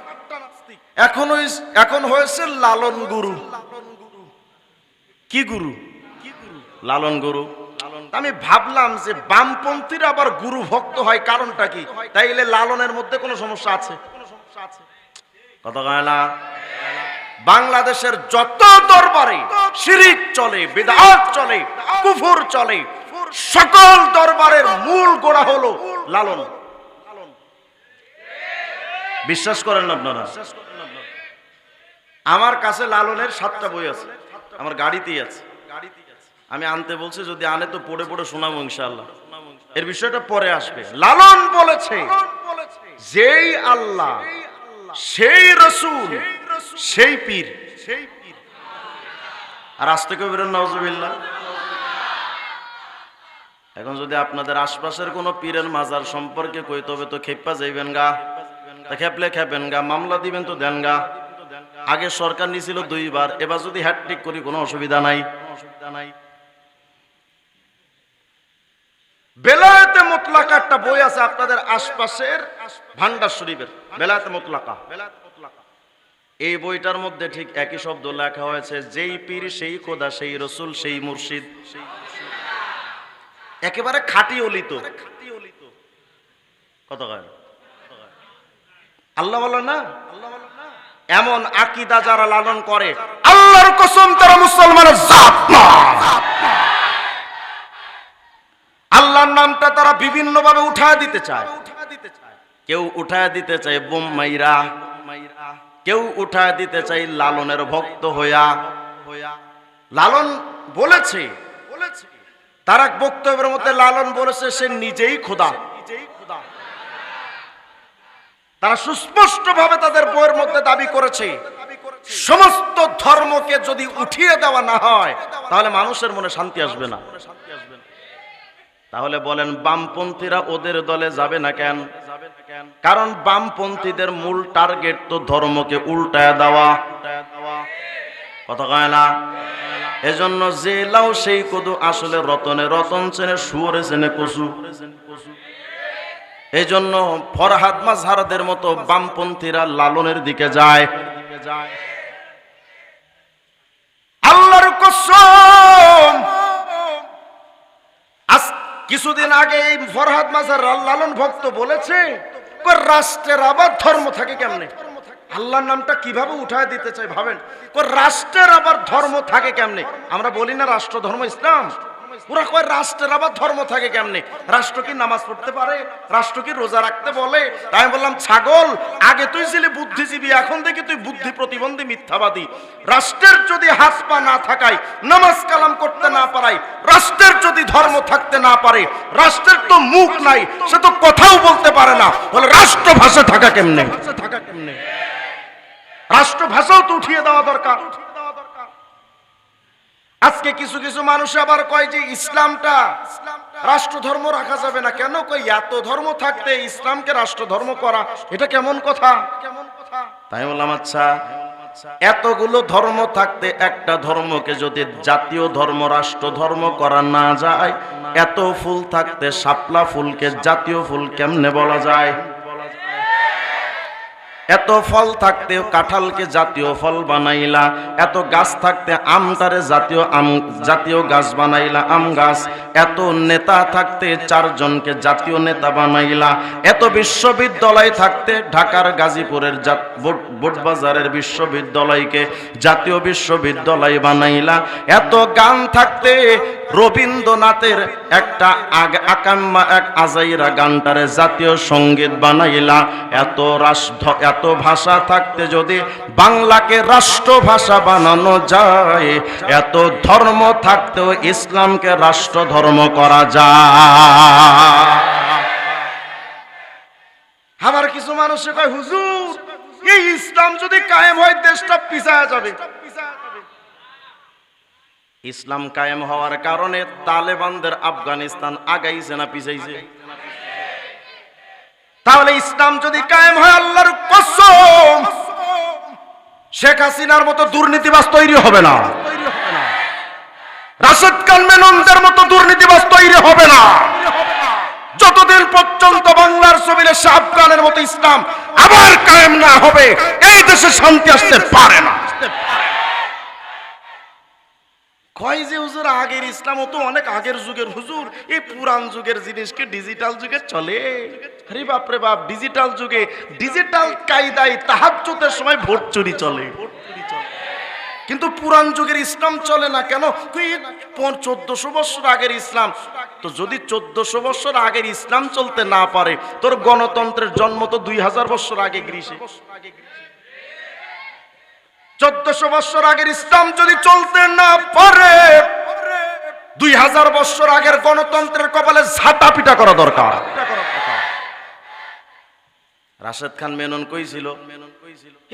এখন হয়েছে লালন গুরু। কি গুরু? লালন গুরু। আমি ভাবলাম যে বামপন্থীরা আবার গুরু ভক্ত হয়, কারণটা কি? তাইলে লালনের মধ্যে কোনো সমস্যা আছে? কথা কয় না। বাংলাদেশের যত দরবারে শিরিক চলে, বিদআত চলে, কুফর চলে, সকল দরবারের মূল গোড়া হলো লালন। বিশ্বাস করেন না আপনারা? আমার কাছে লালনের 7টা বই আছে, আমার গাড়িতেই আছে। আমি আনতে বলছি, যদি আনে তো পড়ে পড়ে শোনাবো ইনশাআল্লাহ। এর বিষয়টা পরে আসবে। লালন বলেছে, যেই আল্লাহ, সেই রসুল, সেই পীর। আর আজ থেকে বেরোন নাউজুবিল্লাহ। এখন যদি আপনাদের আশপাশের কোনো পীরের মাজার সম্পর্কে কই, তবে তো খেপা যাইবেন গা, খেপলে খেপেন গা, মামলা দিবেন তো দেন গা। আগে সরকার নিয়েছিল 2 বার, এবার যদি হ্যাটট্রিক করি কোনো অসুবিধা নাই। বেলায়েতে মুতলাকা একটা বই আছে আপনাদের আশপাশের ভান্ডার শরীফের, বেলায়েতে মুতলাকা। এই বইটার মধ্যে ঠিক একই শব্দ লেখা হয়েছে, যেই পীর সেই খোদা, সেই রসুল, সেই মুর্শিদ। একেবারে খাঁটি অলিত কত কয় আল্লাহ বলে না। এমন আকীদা যারা লালন করে, আল্লাহর কসম তারা মুসলমানের জাত না। আল্লাহর নামটা তারা বিভিন্ন ভাবে উঠায় দিতে চায়। কেউ উঠায় দিতে চায় বোম মাইরা, কেউ উঠায় দিতে চায় লালনের ভক্ত হইয়া। লালন বলেছে, তার এক বক্তব্যের মধ্যে লালন বলেছে সে নিজেই খোদা। তারা সুস্পষ্ট ভাবে তাদের বইয়ের মধ্যে দাবি করেছে, সমস্ত ধর্মকে যদি উঠিয়ে দেওয়া না হয় তাহলে মানুষের মনে শান্তি আসবে না। তাহলে বলেন বামপন্থীরা ওদের দলে যাবে না কেন? কারণ বামপন্থীদের মূল টার্গেট তো ধর্মকে উল্টায় দেওয়া। কথা কয় না। এজন্য যে লাউ সেই কদু, আসলে রতনে রতন চেনে, শুয়োরে চেনে কচু। এই জন্য ফরহাদ মাযহারদের মতো বামপন্থীরা লালনের দিকে যায়। আল্লাহর কসম, আজ কিছুদিন আগে এই ফরহাদ মাযহার লালন ভক্ত বলেছে, রাষ্ট্রের আবার ধর্ম থাকে কেমনে? আল্লাহর নামটা কিভাবে উঠায় দিতে চাই ভাবেন। রাষ্ট্রের আবার ধর্ম থাকে কেমনে? আমরা বলি না রাষ্ট্র ধর্ম ইসলাম, ওরা কয় রাষ্ট্রের আবার ধর্ম থাকে কেমনে? রাষ্ট্র কি নামাজ পড়তে পারে? রাষ্ট্র কি রোজা রাখতে বলে? তাই আমি বললাম, ছাগল, আগে তুই ছিলি বুদ্ধিজীবী, এখন থেকে তুই বুদ্ধি প্রতিবন্ধী মিথ্যাবাদী। রাষ্ট্রের যদি হাত পা না থাকায়, নামাজ কালাম করতে না পারায়, রাষ্ট্রের যদি ধর্ম থাকতে না পারে, রাষ্ট্রের তো মুখ নাই, সে তো কথাও বলতে পারে না, বলে রাষ্ট্র ভাষা থাকা কেমনে? রাষ্ট্র ভাষাও তো উঠিয়ে দেওয়া দরকার। আজকে কিছু কিছু মানুষ আবার কয় যে ইসলামটা রাষ্ট্র ধর্ম রাখা যাবে না কেন? কই এত ধর্ম থাকতে ইসলামকে রাষ্ট্র ধর্ম করা, এটা কেমন কথা? তাই বললাম, আচ্ছা এতগুলো ধর্ম থাকতে একটা ধর্মকে যদি জাতীয় ধর্ম, রাষ্ট্র ধর্ম করা না যায়, এত ফুল থাকতে শাপলা ফুলকে জাতীয় ফুল কেমনে বলা যায়? এত ফল থাকতে কাঁঠালকে জাতীয় ফল বানাইলা, এত গাছ থাকতে আমটারে জাতীয় গাছ বানাইলা, আম গাছ। এত নেতা থাকতে 4 জনকে জাতীয় নেতা বানাইলা। এত বিশ্ববিদ্যালয় থাকতে ঢাকার গাজীপুরের বোটবাজারের বিশ্ববিদ্যালয়কে জাতীয় বিশ্ববিদ্যালয় বানাইলা। এত গান থাকতে রবীন্দ্রনাথের একটা আকাম্মা এক আজাইরা গানটারে জাতীয় সঙ্গীত বানাইলা। এত ভাষা থাকতে যদি বাংলাকে রাষ্ট্রভাষা বানানো যায়, এত ধর্ম থাকতেও ইসলামকে রাষ্ট্র ধর্ম করা যায়। আবার কিছু মানুষ কয় হুজুর এই ইসলাম যদি কায়েম হয় দেশটা পিছায়া যাবে। ইসলাম কায়েম হওয়ার কারণে তালেবানদের আফগানিস্তান আগাইছে না পিছাইছে? তাহলে ইসলাম যদি কায়েম হয় আল্লাহর কসম শেখ হাসিনার মতো দুর্নীতিবাজ তৈরি হবে না, রাশেদ খান মেননদের মতো দুর্নীতিবাজ তৈরি হবে না। যতদিন পর্যন্ত বাংলার জমিনে শাহ খানের মতো ইসলাম আবার কায়েম না হবে এই দেশে শান্তি আসতে পারে না। কয় যে হুজুর আগের ইসলাম তো অনেক আগের যুগের হুজুর, এই পুরান যুগের জিনিসকে ডিজিটাল যুগে চলে। আরে বাপ রে বাপ, ডিজিটাল যুগে ডিজিটাল কায়দায় তাহাজ্জুদের সময় ভোট চুরি চলে, কিন্তু পুরান যুগের ইসলাম চলে না কেন? 1400 বছর আগের ইসলাম। তো যদি 1400 বছর আগের ইসলাম চলতে না পারে, তোর গণতন্ত্রের জন্ম তো 2000 বছর আগে গ্রীসে। 1400 বছর আগের ইসলাম যদি চলতে না পারে, 2000 বছর আগের গণতন্ত্রের কপালে ঝাঁটা পিটা করা দরকার। রাশেদ খান মেনন কইছিল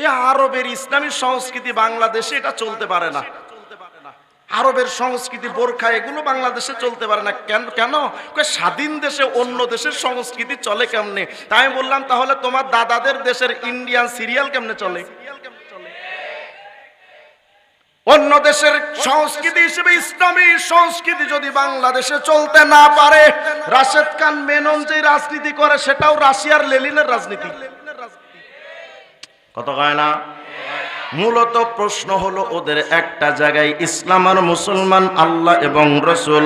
এই আরবের ইসলামী সংস্কৃতি বাংলাদেশে এটা চলতে পারে না। আরবের সংস্কৃতি বোরখা এগুলো বাংলাদেশে চলতে পারে না। কেন? স্বাধীন দেশে অন্য দেশের সংস্কৃতি চলে কেমনে? তাই আমি বললাম তাহলে তোমার দাদাদের দেশের ইন্ডিয়ান সিরিয়াল কেমনে চলে? অন্য দেশের সংস্কৃতি হিসেবে ইসলামী সংস্কৃতি যদি বাংলাদেশে চলতে না পারে, রাশেদ খান মেনন যে রাজনীতি করে সেটাও রাশিয়ার লেনিনের রাজনীতি। কত কয় না? মূলত প্রশ্ন হলো ওদের একটা জায়গায় ইসলাম আর মুসলমান, আল্লাহ এবং রসুল।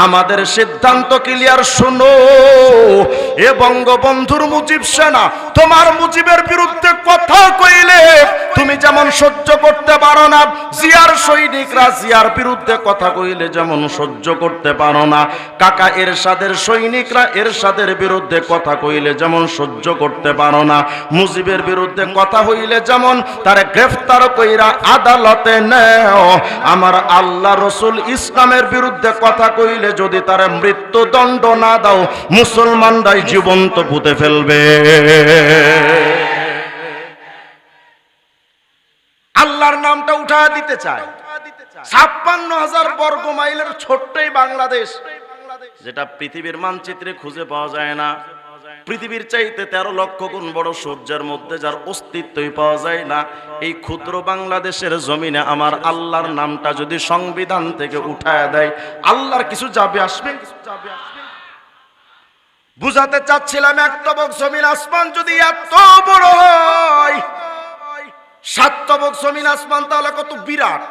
আমাদের সিদ্ধান্ত ক্লিয়ার শোনো। এ বঙ্গবন্ধুর মুজিব সেনা তোমার মুজিবের বিরুদ্ধে কথা কইলে তুমি যেমন সহ্য করতে পারো না, জিয়ার সৈনিকরা জিয়ার বিরুদ্ধে কথা কইলে যেমন সহ্য করতে পারো না, কাকা এরশাদের সৈনিকরা এরশাদের বিরুদ্ধে কথা কইলে যেমন সহ্য করতে পারো না, মুজিবের বিরুদ্ধে কথা হইলে যেমন তারে গ্রেফতার কইরা আদালতে নেও, আমার আল্লাহ রসুল ইসলামের বিরুদ্ধে কথা কইলে যদি তারে মৃত্যুদণ্ড না দাও, মুসলমানরাই জীবন্ত পুঁতে ফেলবে। আল্লাহর নামটা উঠা দিতে চায়। 56,000 বর্গ মাইলের ছোট্ট বাংলাদেশ, যেটা পৃথিবীর মানচিত্রে খুঁজে পাওয়া যায় না। পৃথিবীর চাইতে 13 লক্ষ গুণ বড় সূর্যের মধ্যে যার অস্তিত্বই পাওয়া যায় না, এই ক্ষুদ্র বাংলাদেশের জমিনে আমার আল্লাহর নামটা যদি সংবিধান থেকে উঠায় দেয়, আল্লাহর কিছু যাবে আসবে? বুঝাতে চাচ্ছিলাম এক তবক জমিন আসমান যদি এত বড় হয়, 7 তবক জমিন আসমান তাহলে কত বিরাট।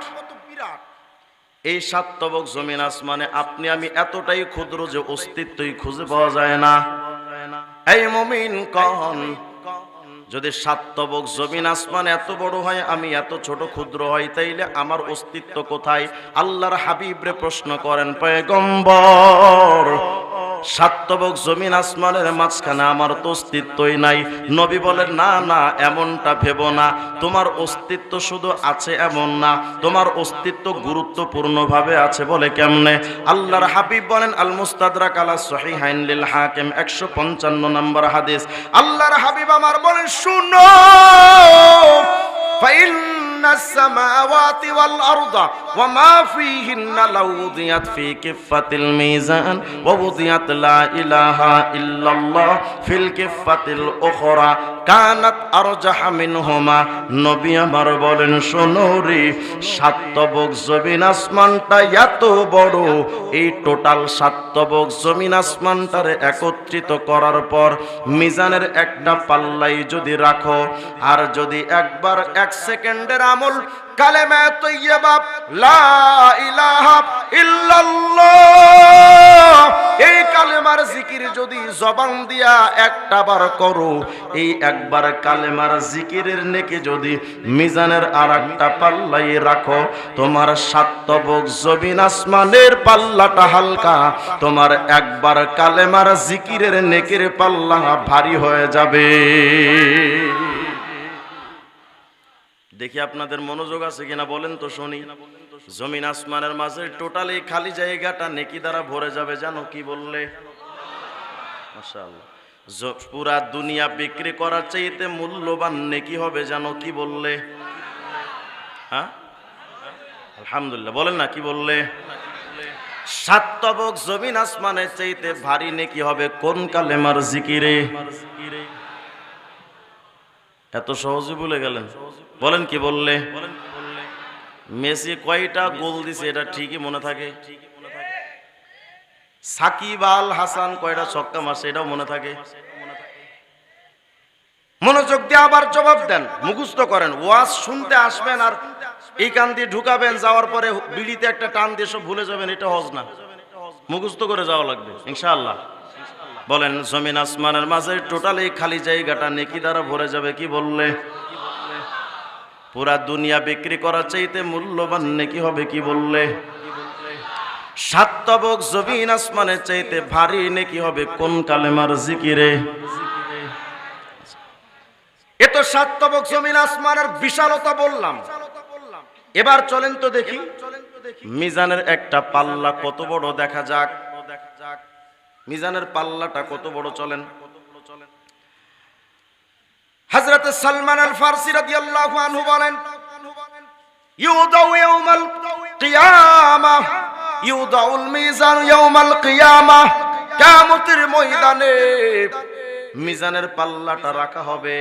এই 7 তবক জমিন আসমানে আপনি আমি এতটাই ক্ষুদ্র যে অস্তিত্বই খুঁজে পাওয়া যায় না। এই মুমিন কন, যদি 7 তবক জমিন আসমান এত বড় হয়, আমি এত ছোট ক্ষুদ্র হই, তাইলে আমার অস্তিত্ব কোথায়? আল্লাহর হাবিবরে প্রশ্ন করেন পয়গম্বর, 7 তবক জমিন আসমানের মাঝখানে আমার তো অস্তিত্বই নাই। নবী বলেন না না, এমনটা ভেবো না, তোমার অস্তিত্ব শুধু আছে এমন না, তোমার অস্তিত্ব গুরুত্বপূর্ণ ভাবে আছে। বলে কেমনে? আল্লাহর হাবিব বলেন আল মুস্তাদরাক আলা সহিহাইন লিল হাকিম 155 নম্বর হাদিস। আল্লাহর হাবিব আমার বলেন শুনো, السماوات والأرض وما فيهن لو وضعت في كفة الميزان ووضعت لا إله إلا الله في الكفة الأخرى কানাত আরজাহা মিনহুমা, নবী আমার বলেন শোনো রে, সাত তবক জমিন আসমানটা এত বড়, এই টোটাল সাত তবক জমিন আসমানটারে একত্রিত করার পর মিজানের একটা পাল্লাই যদি রাখো, আর যদি একবার 1 সেকেন্ডের আমল কালেমা তৈয়বা লা ইলাহা ইল্লাল্লাহ, এই কালেমার জিকির যদি জবান দিয়া একটা বার করো, এই একবার কালেমার জিকিরের নেকি যদি মিজানের আর একটা পাল্লাই রাখো, তোমার সাত তবক জমিন আসমানের পাল্লাটা হালকা, তোমার একবার কালেমার জিকিরের নেকির পাল্লা ভারী হয়ে যাবে। দেখি আপনাদের মনোযোগ আছে কিনা বলেন তো শুনি। জমিন আসমানের মাঝে টোটাল এই খালি জায়গাটা নেকি দ্বারা ভরে যাবে, জানো কি বললে? মাশাআল্লাহ। পুরা দুনিয়া বিক্রি করার চাইতে মূল্যবান নেকি হবে, জানো কি বললে? হ্যাঁ আলহামদুলিল্লাহ, বলেন না কি বললে? সাত তবক জমিন আসমানের চাইতে ভারী নেকি হবে কোন কালেমার জিকিরে? এত সহজে ভুলে গেলেন? বলেন কি বললে? মেসি কয়টা গোল দিছে এটা ঠিকই মনে থাকে? সাকিব আল হাসান কয়টা ছক্কা মারছে এটাও মনে থাকে? মনোযোগ দিয়ে আবার জবাব দেন, মুখস্থ করেন। ওয়াজ শুনতে আসবেন আর এই কান দিয়ে ঢুকাবেন, যাওয়ার পরে বিড়িতে একটা টান দিয়ে সব ভুলে যাবেন, এটা হজ না। মুখস্থ করে যাওয়া লাগবে ইনশাআল্লাহ। বলেন জমিন আসমানের মাঝে টোটাল এই খালি জায়গাটা নেকি দ্বারা ভরে যাবে, কি বললে? পুরা দুনিয়া বিক্রি করার চাইতে মূল্যবান নেকি হবে, কি বললে? সাত তবক জমিন আসমানের চাইতে ভারী নেকি হবে কোন কালেমার জিকিরে? এ তো সাত তবক জমিন আসমানের বিশালতা বললাম। এবার চলেন তো দেখি মিজানের একটা পাল্লা কত বড় দেখা যাক। মিজানের পাল্লাটা কত বড় চলেন। হযরত সালমান আল ফারসি রাদিয়াল্লাহু আনহু বলেন, ইউদাউ ইয়াউমাল কিয়ামাহ, ইউদাউল মিজান ইয়াউমাল কিয়ামাহ, কিয়ামতের ময়দানে মিজানের পাল্লাটা রাখা হবে।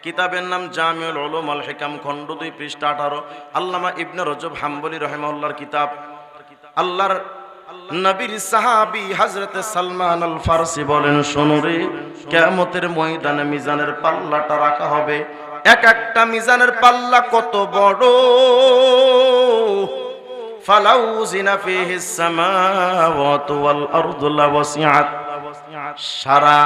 কিতাবের নাম জামিউল উলুম আল হিকাম, খণ্ড 2 পৃষ্ঠা 18, আল্লামা ইবনে রজব হাম্বলি রাহিমাহুল্লাহর কিতাব। আল্লাহর নবীর সাহাবী হযরত সালমান আল ফারসি বলেন, শোনো রে, কিয়ামতের ময়দানে মিজানের পাল্লাটা রাখা হবে। এক একটা মিজানের পাল্লা কত বড়, ফালাউ জিনা ফিহিস সামাওয়াতু ওয়াল আরদু লাওয়াসিআত, সারা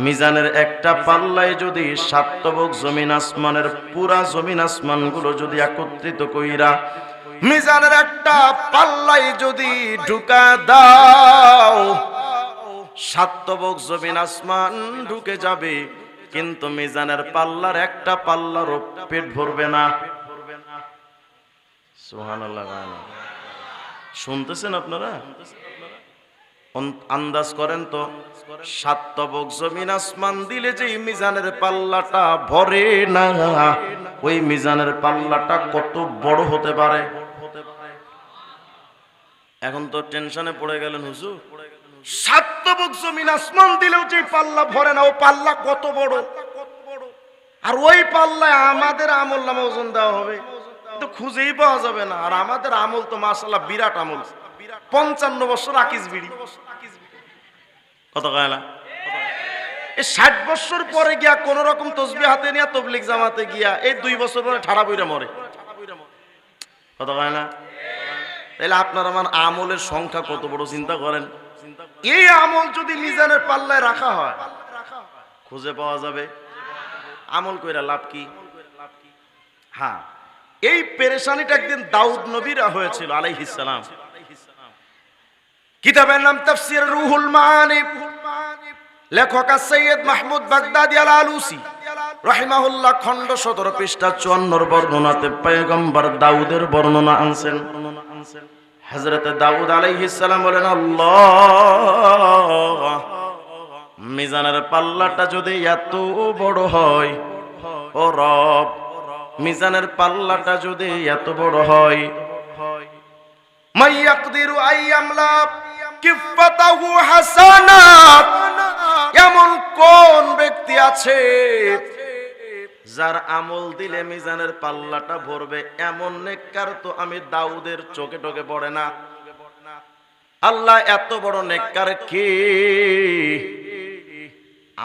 মিজানের একটা পাল্লায় যদি সাত তবক জমিন আসমানের পুরা জমিন আসমানগুলো যদি একত্রিত কইরা মিজানের একটা পাল্লায় যদি ঢুকা দাও, সাত তবক জমিন আসমান ঢুকে যাবে, কিন্তু মিজানের পাল্লার একটা পাল্লারও পেট ভরবে না। সুবহানাল্লাহ। শুনতেছেন আপনারা? আন্দাজ করেন তো, সাত তবক জমিন আসমান দিলে যে মিজানের পাল্লাটা ভরে না, ওই মিজানের পাল্লাটা কত বড় হতে পারে? এখন তো টেনশনে পড়ে গেলেন হুজুর, সাত তবক জমিন আসমান দিলেও যে পাল্লা ভরে না, ও পাল্লা কত বড়? আর ওই পাল্লায় আমাদের আমল নামা ওজন দেওয়া হবে, তো খুঁজেই পাওয়া যাবে না। আর আমাদের আমল তো মাশাআল্লাহ বিরাট আমল, 55 বছর আকিজ বিড়ি। কত কয়লা? এই 60 বছর পরে গিয়া কোন রকম তসবিহ হাতে নিয়ে তবলিগ জামাতে গিয়া এই 2 বছর পরে ঠাড়া বইরা মরে। কত কয়লা? তাহলে আপনার আমার আমলের সংখ্যা কত বড় চিন্তা করেন। এই আমল যদি মিজানের পাল্লায় রাখা হয়, খুঁজে পাওয়া যাবে। আমল কইরা লাভ কি? হ্যাঁ, এই পেরেশানিটা একদিন দাউদ নবীরা হয়েছিল আলাইহিস সালাম। কিতাবের নাম তাফসীর রুহুল মাআনি, লেখক সৈয়দ মাহমুদ বাগদাদি আল আলুসি রাহিমাহুল্লাহ, খণ্ড 17 পৃষ্ঠা 54 বর্ণনাতে পয়গম্বর দাউদের বর্ণনা আনছেন। হযরত দাউদ আলাইহিস সালাম বলেন, আল্লাহ, মিজানের পাল্লাটা যদি এত বড় হয়, ও রব, মিজানের পাল্লাটা যদি এত বড় হয়, মাইয়াকদিরু আইয়ামলা কিফাতাহু হাসানাত, এমন কোন ব্যক্তি আছে যার আমল দিলে মিজানের পাল্লাটা ভরবে এমন নেককার তো আমি দাউদের চোখে টোকে পড়ে না। আল্লাহ এত বড় নেককার কে?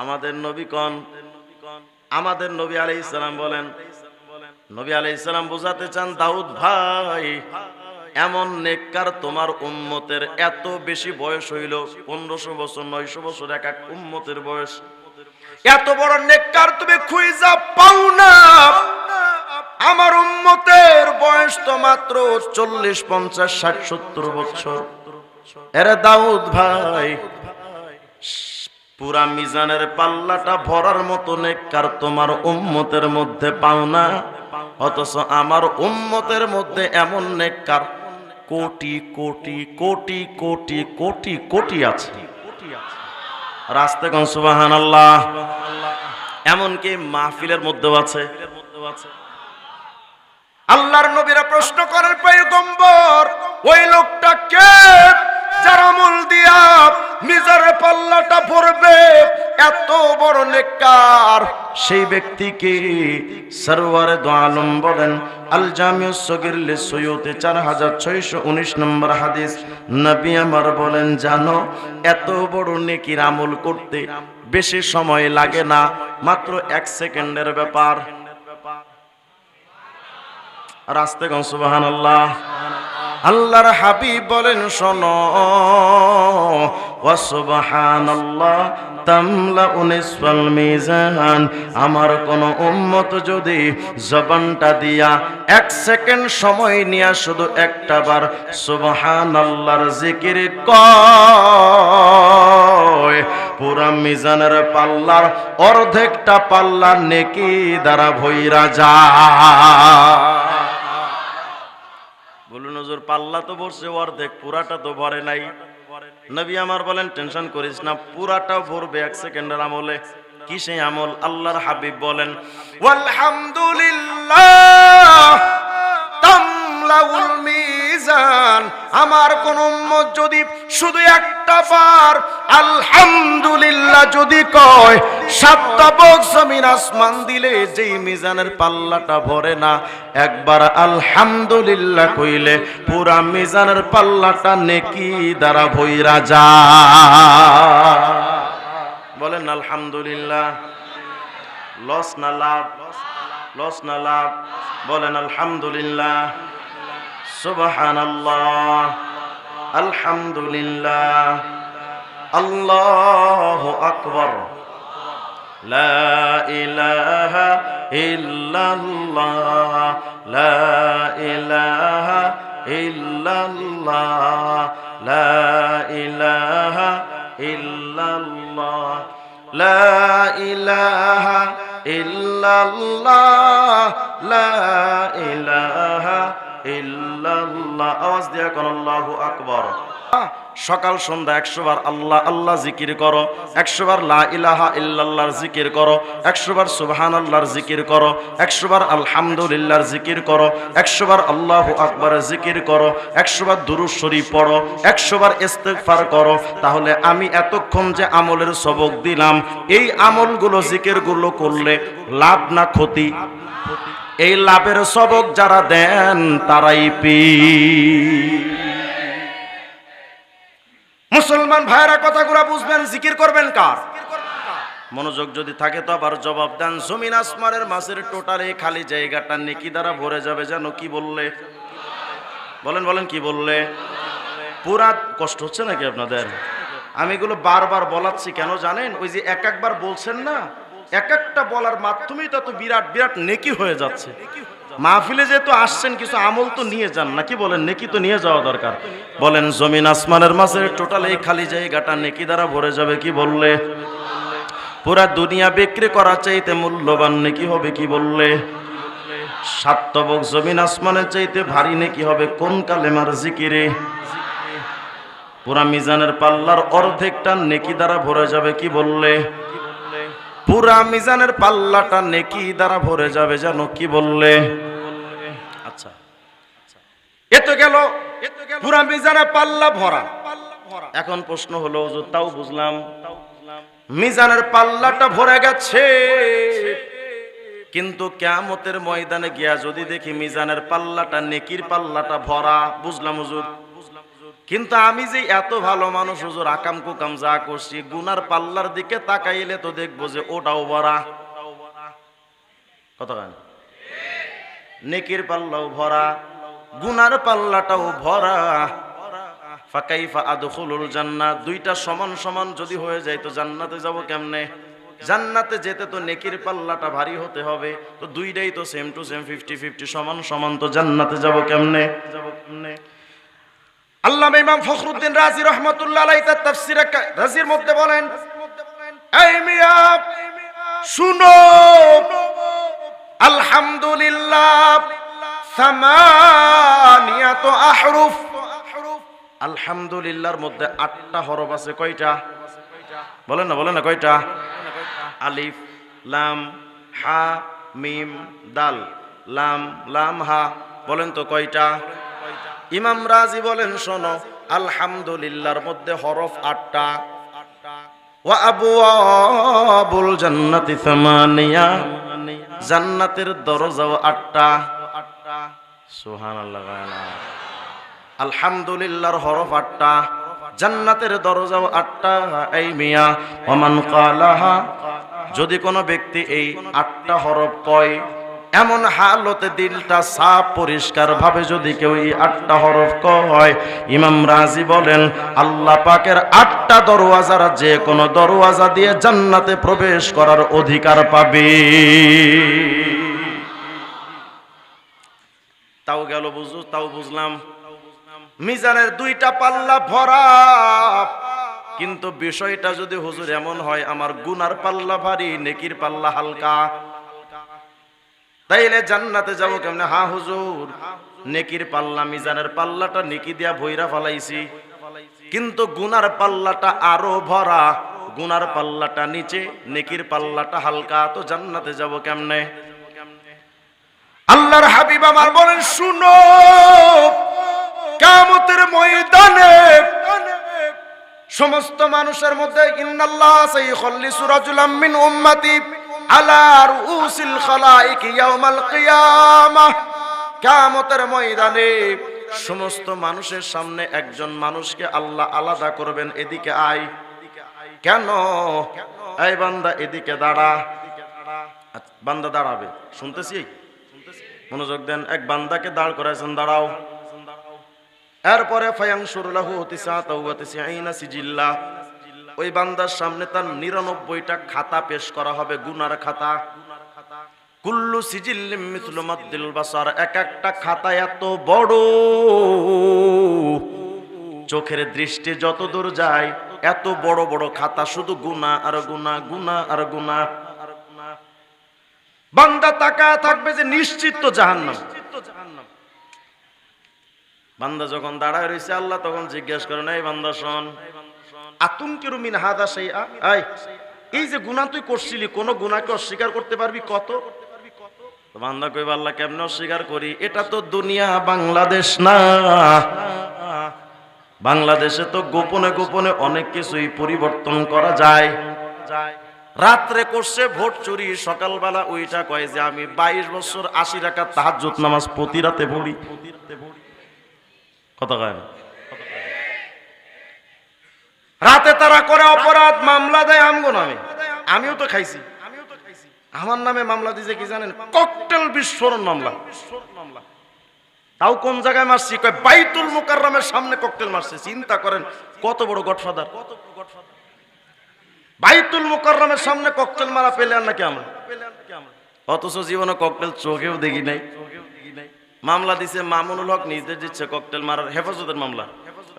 আমাদের নবী কোন? আমাদের নবী আলাইহিস সালাম বলেন, নবী আলাইহিস সালাম বোঝাতে চান দাউদ ভাই এমন নেককার তোমার উম্মতের এত বেশি বয়স হইল 1500 বছর 900 বছর এক এক উম্মতের বয়স, এত বড় নেককার তুমি খুঁজা পাও না। আমার উম্মতের বয়স তো মাত্র 40 50 60 70 বছর। এরে দাউদ ভাই পুরা মিজানের পাল্লাটা ভরার মতো নেককার তোমার উম্মতের মধ্যে পাও না, অথচ আমার উম্মতের মধ্যে এমন নেককার কোটি কোটি কোটি কোটি কোটি কোটি আছে। রাস্তে কোন সুবহানাল্লাহ। এমনকি মাহফিলের মধ্যেও আছে। আল্লাহর নবীরা প্রশ্ন করেন পয়গম্বর ওই লোকটা কে যার আমল দিয়া মিজানের পাল্লাটা ভরবে? এত বড় নেককার সেই ব্যক্তিকে সরওয়ারে দো আলম বলেন আল জামিউস সগীর লিসুয়ুতি 4619 নম্বর হাদিস, নবী আমার বলেন জানো এত বড় নেকির আমল করতে বেশি সময় লাগে না, মাত্র 1 সেকেন্ডের ব্যাপার। রাস্তে কোন সুবহানাল্লাহ। আল্লাহর হাবিব বলেন শোনো ওয়া সুবহানাল্লাহ তামলাউ নিসফাল মিজান, আমার কোন উম্মত যদি জবানটা দিয়া 1 সেকেন্ড সময় নিয়া শুধু একটা বার সুবহানাল্লাহর জিকির কয় পুরা মিজানের পাল্লার অর্ধেকটা পাল্লা নেকি দ্বারা ভইরা যায়। বলুন হুজুর পাল্লা তো ভরছে অর্ধেক, পুরাটা তো ভরে নাই। নবী আমার বলেন টেনশন করিস না, পুরাটা ভরবে 1 সেকেন্ডের আমলে। কি সেই আমল? আল্লাহর হাবিব বলেন ওয়ালহামদুলিল্লাহ তামলাউল মিজান, আমার কোন উম্মত যদি শুধু একটা বার আলহামদুলিল্লাহ যদি কয় 7 তাবক জমিন আসমান দিলে যেই মিজানের পাল্লাটা ভরে না, একবার আলহামদুলিল্লাহ কইলে পুরা মিজানের পাল্লাটা নেকি দ্বারা ভইরা যায়। বলেন আলহামদুলিল্লাহ। লস না লাভ? লস না লাভ? বলেন আলহামদুলিল্লাহ। সুবহানাল্লাহ, আলহামদুলিল্লাহ, আল্লাহু আকবার, লা ইলাহা ইল্লাল্লাহ, লা ইলাহা ইল্লাল্লাহ, লা ইলাহা ইল্লাল্লাহ, লা ইলাহা ইল্লাল্লাহ, লা ইলাহা ইল্লাল্লাহ। আওয়াজ দিয়া কোন আল্লাহু আকবার। সকাল সন্ধ্যা 100 বার আল্লাহ আল্লাহ জিকির করো, 100 বার লা ইলাহা ইল্লাল্লাহর জিকির করো, 100 বার সুবহানাল্লাহর জিকির করো, 100 বার আলহামদুলিল্লাহর জিকির করো, 100 বার আল্লাহু আকবারের জিকির করো, 100 বার দুরূদ শরীফ পড়ো, 100 বার ইস্তিগফার করো। তাহলে আমি এতক্ষণ যে আমলের সবক দিলাম, এই আমলগুলো জিকিরগুলো করলে লাভ না ক্ষতি? এই লাভের সবক যারা দেন তারাই পি। মুসলমান ভাইরা কথাগুলো বুঝবেন, জিকির করবেন কার? মনোযোগ যদি থাকে তো আবার জবাব দেন। জমিন আসমানের মাঝের টোটাল এই খালি জায়গাটা নেকি দ্বারা ভরে যাবে। জানো কি বললে? বলেন বলেন কি বললে? পুরা কষ্ট হচ্ছে নাকি আপনাদের? আমি এগুলো বারবার বলাচ্ছি কেন জানেন? ওই যে এক একবার বলছেন না, এক একটা বলার মাধ্যমেই তো বিরাট বিরাট নেকি হয়ে যাচ্ছে। মাহফিলে যেহেতু আসছেন কিছু আমল তো নিয়ে যান, নাকি বলেন? নেকি তো নিয়ে যাওয়া দরকার। বলেন জমিন আসমানের মাঝের টোটাল এই খালি জায়গাটা নেকি দ্বারা ভরে যাবে। কি বললে? পুরা দুনিয়া বিক্রি করা চাইতে মূল্যবান নেকি হবে। কি বললে? 7 তবক জমিন আসমানের চাইতে ভারী নেকি হবে কোন কালেমার জিকিরে? পুরা মিজানের পাল্লার অর্ধেকটা নেকি দ্বারা ভরে যাবে। কি বললে? পুরা মিজানের পাল্লাটা নেকি দ্বারা ভরে যাবে। জানো কি বললে? আচ্ছা, এ তো গেল পুরা মিজানের পাল্লা ভরা। এখন প্রশ্ন হলো হুজুর তাও বুঝলাম মিজানের পাল্লাটা ভরে গেছে, কিন্তু কিয়ামতের ময়দানে গিয়া যদি দেখি মিজানের পাল্লাটা নেকির পাল্লাটা ভরা, বুঝলাম হুজুর। কিন্তু আমি যে এত ভালো মানুষ হুজুর, আকাম কুকাম যা করছি, গুনার পাল্লার দিকে তাকাইলে তো দেখবো যে ওটাও ভরা। কথা কেন? নেকির পাল্লাও ভরা, গুনার পাল্লাটাও ভরা। ফাকাইফা আদখুলুল জান্নাহ, দুইটা সমান সমান যদি হয়ে যায় তো জান্নাতে যাব কেমনে? জান্নাতে যেতে তো নেকির পাল্লাটা ভারী হতে হবে, তো দুইটাই তো সেম টু সেম 50-50 সমান সমান, তো জান্নাতে যাব কেমনে? আল্লামা ইমাম ফখরুদ্দিন রাজি রহমাতুল্লাহ আলাইহি তার তাফসীরে রাজির মধ্যে বলেন, এই মিয়া শুনো, আলহামদুলিল্লাহ সামানিয়াতু আহরুফ, আলহামদুলিল্লাহর মধ্যে 8টা হরফ আছে। কয়টা? বলেন না কয়টা? আলিফ লাম হা মিম দাল, লাম লাম হা, বলেন তো কয়টা? ইমাম রাজি বলেন, শোনো, আলহামদুলিল্লাহর মধ্যে হরফ 8টা। ওয়া আবওয়াবুল জান্নাতি সামানিয়া, জান্নাতের দরজাও 8টা। সুবহানাল্লাহ। আলহামদুলিল্লাহর হরফ 8টা, জান্নাতের দরজাও 8টা। এই মিয়া ওমান কালাহা, যদি কোনো ব্যক্তি এই 8টা হরফ কয়, এমন হালতে দিলটা সাফ পরিষ্কার ভাবে যদি কেউ এই 8টা হরফ কয়, ইমাম রাজি বলেন আল্লাহ পাকের 8টা দরওয়াজার যে কোনো দরওয়াজা দিয়ে জান্নাতে প্রবেশ করার অধিকার পাবে। তাও গেল বুঝু, তাও বুঝলাম মিজানের 2টা পাল্লা ভরা, কিন্তু বিষয়টা যদি হুজুর এমন হয় আমার গুনার পাল্লা ভারী, নেকির পাল্লা হালকা, তাইলে জান্নাতে যাব কেমনে? হ্যাঁ হুজুর, নেকির পাল্লা, মিজানের পাল্লাটা নেকি দিয়া ভইরা ফলাইছি, কিন্তু গুনার পাল্লাটা আরো ভরা, গুনার পাল্লাটা নিচে, নেকির পাল্লাটা হালকা, তো জান্নাতে যাব কেমনে? আল্লাহর হাবিব আমার বলেন, শুনো, কিয়ামতের ময়দানে সমস্ত মানুষের মধ্যে ইন্নাল্লাহ সাইয়ুখাল্লিসু রাজুলাম মিন উম্মতি আলা রুউসিল খালাইক ইয়াউমাল কিয়ামাহ, কিয়ামতের ময়দানে সমস্ত মানুষের সামনে একজন মানুষকে আল্লাহ আলাদা করবেন, এদিকে আয়। কেন? এই বান্দা এদিকে দাঁড়া। বান্দা দাঁড়াবে, শুনতেছি, মনোযোগ দেন। এক বান্দাকে দাঁড় করাইছেন, দাঁড়াও। এরপরে ফায়ানশুর লাহু 99 সিজিল্লা, ওই বান্দার সামনে তার 99টা খাতা পেশ করা হবে, গুনার খাতা। কুল্লু সিজিল্লিম মিথলু মাদ্দিল বাসার, এক একটা খাতা এত বড়, চোখের দৃষ্টি যত দূর যায়, এত বড় বড় খাতা, শুধু গুনাহ আর গুনাহ, গুনাহ আর গুনাহ। বান্দা তাকায় থাকবে যে নিশ্চিত তো জাহান্নাম। বান্দা যখন দাঁড়ায় রয়েছে, আল্লাহ তখন জিজ্ঞেস করেন, এই বান্দা শোন, আতুনকিরু মিন হাদা শাইআ, এই যে গুনাহ তুই করছিলি, কোন গুনাহকে অস্বীকার করতে পারবি কত? তো বান্দা কইবে, আল্লাহ কেমনে অস্বীকার করি, এটা তো দুনিয়া, বাংলাদেশ না। বাংলাদেশে তো গোপনে গোপনে অনেক কিছুই পরিবর্তন করা যায়। রাত্রে করছে ভোট চুরি, সকালবেলা ওইটা কয় যে আমি 22 বছর 80 রাকাত তাহাজ্জুদ নামাজ প্রতি রাতে পড়ি। কথা কয় না? রাতে তারা করে অপরাধ, মামলা দেয় আমগো নামে। আমিও তো খাইছি, আমার নামে মামলা দিয়েছে কি জানেন? ককটেল বিস্ফোরণ মামলা। তাও কোন জায়গায় মারছি? কয় বাইতুল মুকাররমের সামনে ককটেল মারছে। চিন্তা করেন কত বড় গডফাদার। বাইতুল মুকাররমের সামনে ককটেল মারা পেলেন নাকি আমরা? অথচ জীবনে ককটেল চোখেও দেখি নাই। মামলা দিছে মামুনুল হক, নির্দেশ দিচ্ছে ককটেল মারার, হেফাজতের মামলা।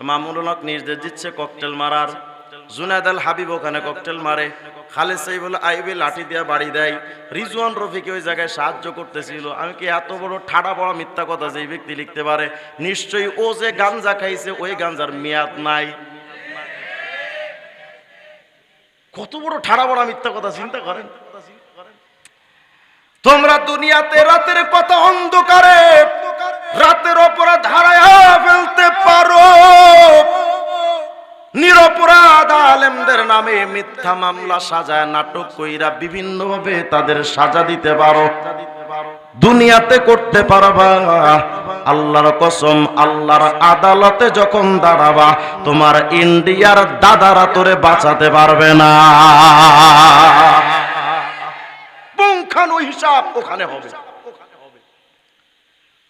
মামুনুল হক নির্দেশ দিচ্ছে ককটেল মারার, জুনায়েদ আল হাবিব ওখানে ককটেল মারে, খালেদ সাহেব আইবে লাঠি দিয়া বাড়ি দেয়, রিজওয়ান রফিকে ওই জায়গায় সাহায্য করতেছিল। আমি কি এত বড় ঠাড়া বড় মিথ্যা কথা যে ব্যক্তি লিখতে পারে? নিশ্চয়ই ও যে গাঞ্জা খাইছে, ওই গাঞ্জার মেয়াদ নাই। কত বড় ঠাড়া বড় মিথ্যা কথা, চিন্তা করেন। তোমরা দুনিয়াতে রাতের কথা অন্ধকারে রাতের অপরাধ হারায়া ফেলতে পারো, নিরপরাধ আলেমদের নামে মিথ্যা মামলা সাজায় নাটক কইরা বিভিন্ন ভাবে তাদের সাজা দিতে পারো, দুনিয়াতে করতে পারবা। আল্লাহর কসম, আল্লাহর আদালতে যখন দাঁড়াবা তোমার ইন্ডিয়ার দাদারা তোরে বাঁচাতে পারবে না। পুঙ্খানু হিসাব ওখানে হবে।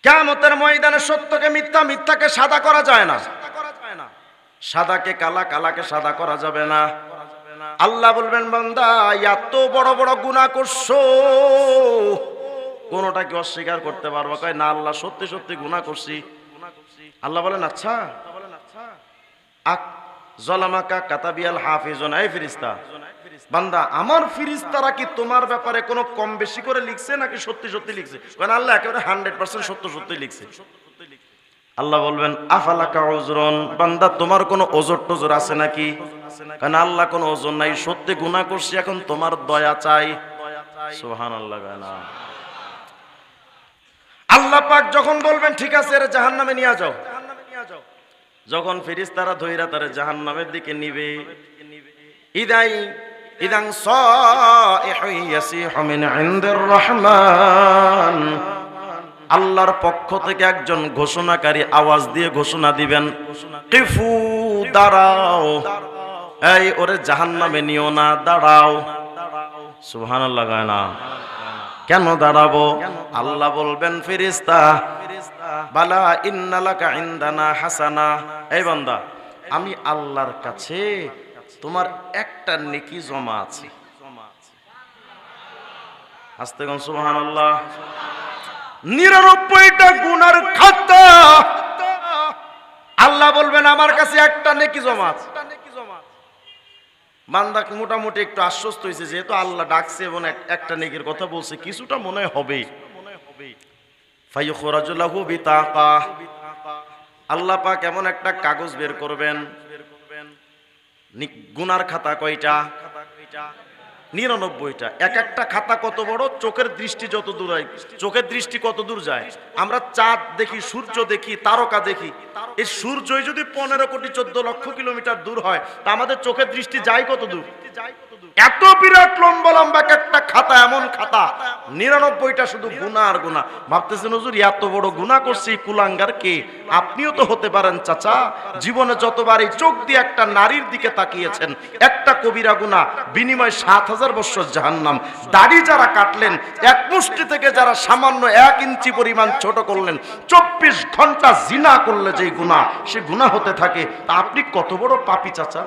কিয়ামতের ময়দানে সত্যকে মিথ্যা, মিথ্যাকে সাদা করা যায় না, সাদাকে কালা, কালাকে সাদা করা যাবে না। আল্লাহ বলবেন বান্দা এত বড় বড় গুনাহ করছো, কোনটা কি অস্বীকার করতে পারবা? কয় না আল্লাহ সত্যি সত্যি গুনাহ করছি। আল্লাহ বলেন আচ্ছা, আক জলামাকা কাতাবিয়াল হাফিজুন, এই ফেরেশতা বান্দা আমার ফেরেশতারা কি তোমার ব্যাপারে কোনো কম বেশি করে লিখছে নাকি সত্যি সত্যি লিখছে? কয় না আল্লাহ একেবারে 100% সত্য সত্যি লিখছে। আল্লাহ বলবেন আফালাকা উজরুন, বান্দা তোমার কোনো ওজর টজর আছে নাকি? কারণ আল্লাহ কোনো ওজর নাই, সত্যি গুনাহ করছি, এখন তোমার দয়া চাই। সুবহানাল্লাহ। না আল্লাহ পাক যখন বলবেন ঠিক আছে এর জাহান্নামে নিয়ে যাও, যখন ফেরেশতারা ধইরা তারে জাহান্নামের দিকে নিবে, ইদাং সাইহু ইয়াসিহু মিন ইনদির রহমান, আল্লাহর পক্ষ থেকে একজন ঘোষণাকারী আওয়াজ দিয়ে ঘোষণা দিবেন, কিফু দাঁড়াও, এই ওরে জাহান্নামে নিও না, দাঁড়াও। সুবহানাল্লাহ। না কেন দাঁড়াবো? আল্লাহ বলবেন ফেরেশতা বালা ইন্নালাকা ইনদানা হাসানা, এই বান্দা আমি আল্লাহর কাছে তোমার একটা নেকি জমা আছে। আস্তে কোন সুবহানাল্লাহ। 99টা গুনার খাতা আল্লাহ বলবেন আমার কাছে একটা নেকি জমা আছে। বান্দা মোটামুটি একটু আশ্বস্ত হয়েছে, যেহেতু আল্লাহ ডাকছে এবং একটা নেকির কথা বলছে, কিছুটা মনে হবেই। ফায়ুখরাজুলাহু বিতাকা, আল্লাহ পাক এমন একটা কাগজ বের করবেন। গুনার খাতা কয়টা? 99টা। এক একটা খাতা কত বড়? চোখের দৃষ্টি যত দূর হয়, চোখের দৃষ্টি কত দূর যায়? আমরা চাঁদ দেখি, সূর্য দেখি, তারকা দেখি। এই সূর্যই যদি 15 কোটি 14 লক্ষ কিলোমিটার দূর হয়, তা আমাদের চোখের দৃষ্টি যায় কত দূর? এত বিরাট লম্বা লম্বা একটা খাতা, এমন খাতা 99টা শুধু গুনাহ আর গুনাহ। ভাবতেছেন হুজুর এত বড় গুনাহ করছি, কুলাঙ্গার কে? আপনিও তো হতে পারেন চাচা। জীবনে যতবার এই চোখ দিয়ে একটা নারীর দিকে তাকিয়েছেন, একটা কবিরা গুনাহ, বিনিময় 7000 বছর জাহান্নাম। দাড়ি যারা কাটলেন, এক মুষ্টি থেকে যারা সামান্য 1 ইঞ্চি পরিমাণ ছোট করলেন, 24 ঘন্টা জিনা করলে যে গুনাহ, সে গুনাহ হতে থাকে। তা আপনি কত বড় পাপী চাচা?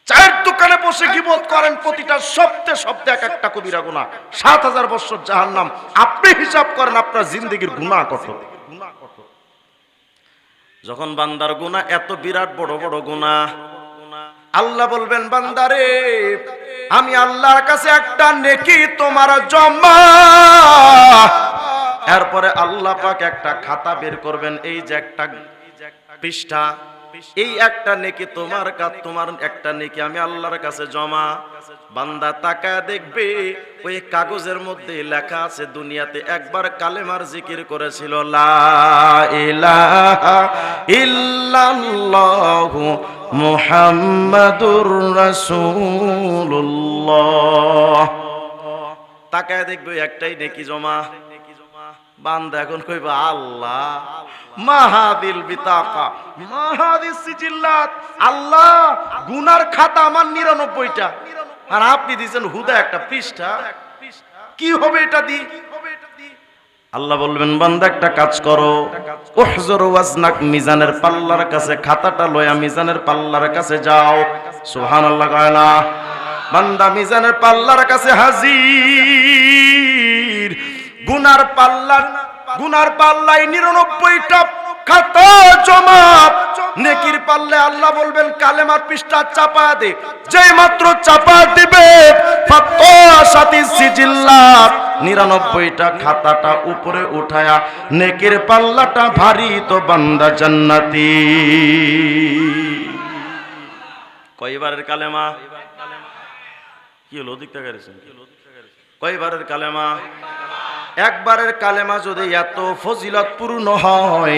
চায়ের দোকানে বসে গীবত করেন, প্রতিটা শব্দে শব্দে এক একটা কবিরা গুনাহ, 7000 বছর জাহান্নাম। আপনি হিসাব করেন আপনার জিন্দেগির গুনাহ কত। যখন বান্দার গুনাহ এত বিরাট বড় বড় গুনাহ, আল্লাহ বলবেন বান্দারে আমি আল্লাহর কাছে একটা নেকি তোমার জমা। এরপরে আল্লাহ পাক একটা খাতা বের করবেন, এই যে একটা পৃষ্ঠা, এই একটা নেকি তোমার একটা নেকি আমি আল্লাহর কাছে জমা। বান্দা তাকায় দেখবে ওই কাগজের মধ্যে লেখা আছে দুনিয়াতে একবার কালেমার জিকির করেছিল, লা ইলাহা ইল্লাল্লাহু মুহাম্মাদুর রাসূলুল্লাহ। তাকায় দেখবে একটাই নেকি জমা। বান্দা এখন কইবা আল্লাহ মাহাদিল বিতাকা মাহাদিস সিজিল্লাত, আল্লাহ গুনার খাতা আমার 99টা, আর আপনি দিয়েছেন হুদা একটা পৃষ্ঠা, কি হবে এটা দি? আল্লাহ বলবেন বান্দা একটা কাজ করো, উহজুর ওয়াজনাক, মিজানের পাল্লার কাছে খাতাটা লয়া মিজানের পাল্লার কাছে যাও। সুবহানাল্লাহ। কয়না বান্দা মিজানের পাল্লার কাছে হাজির। গুনার পাল্লায় 99টা খাতা জমা, নেকির পাল্লে আল্লাহ বলবেন কালেমার পৃষ্ঠা চাপা দে। যেই মাত্র চাপা দিবে, ফাতাশাতিস সিজিল্লাত, 99টা খাতাটা উপরে উঠায়া নেকির পাল্লাটা ভারী তো বান্দা জান্নাতি। কয়বারের কালেমা? কি হলো? দিকটা গেছেন কয়বারের কালেমা? একবারের কালেমা যদি এত ফজিলতপূর্ণ হয়,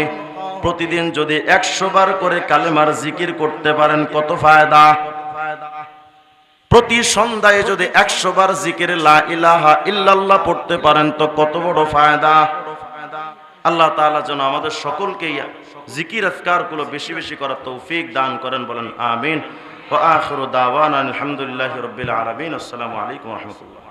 প্রতিদিন যদি 100 বার করে কালেমার জিকির করতে পারেন কত ফায়দা। প্রতি সন্ধ্যায় যদি 100 বার জিকির লা ইলাহা ইল্লাল্লাহ পড়তে পারেন তো কত বড় ফায়দা। আল্লাহ তাআলা যেন আমাদের সকলকে জিকির আজকারগুলো বেশি বেশি করার তৌফিক দান করেন, বলেন আমিন। ওয়া আখিরু দাওয়ানা আলহামদুলিল্লাহি রাব্বিল আলামিন। আসসালামু আলাইকুম ওয়া রাহমাতুল্লাহ।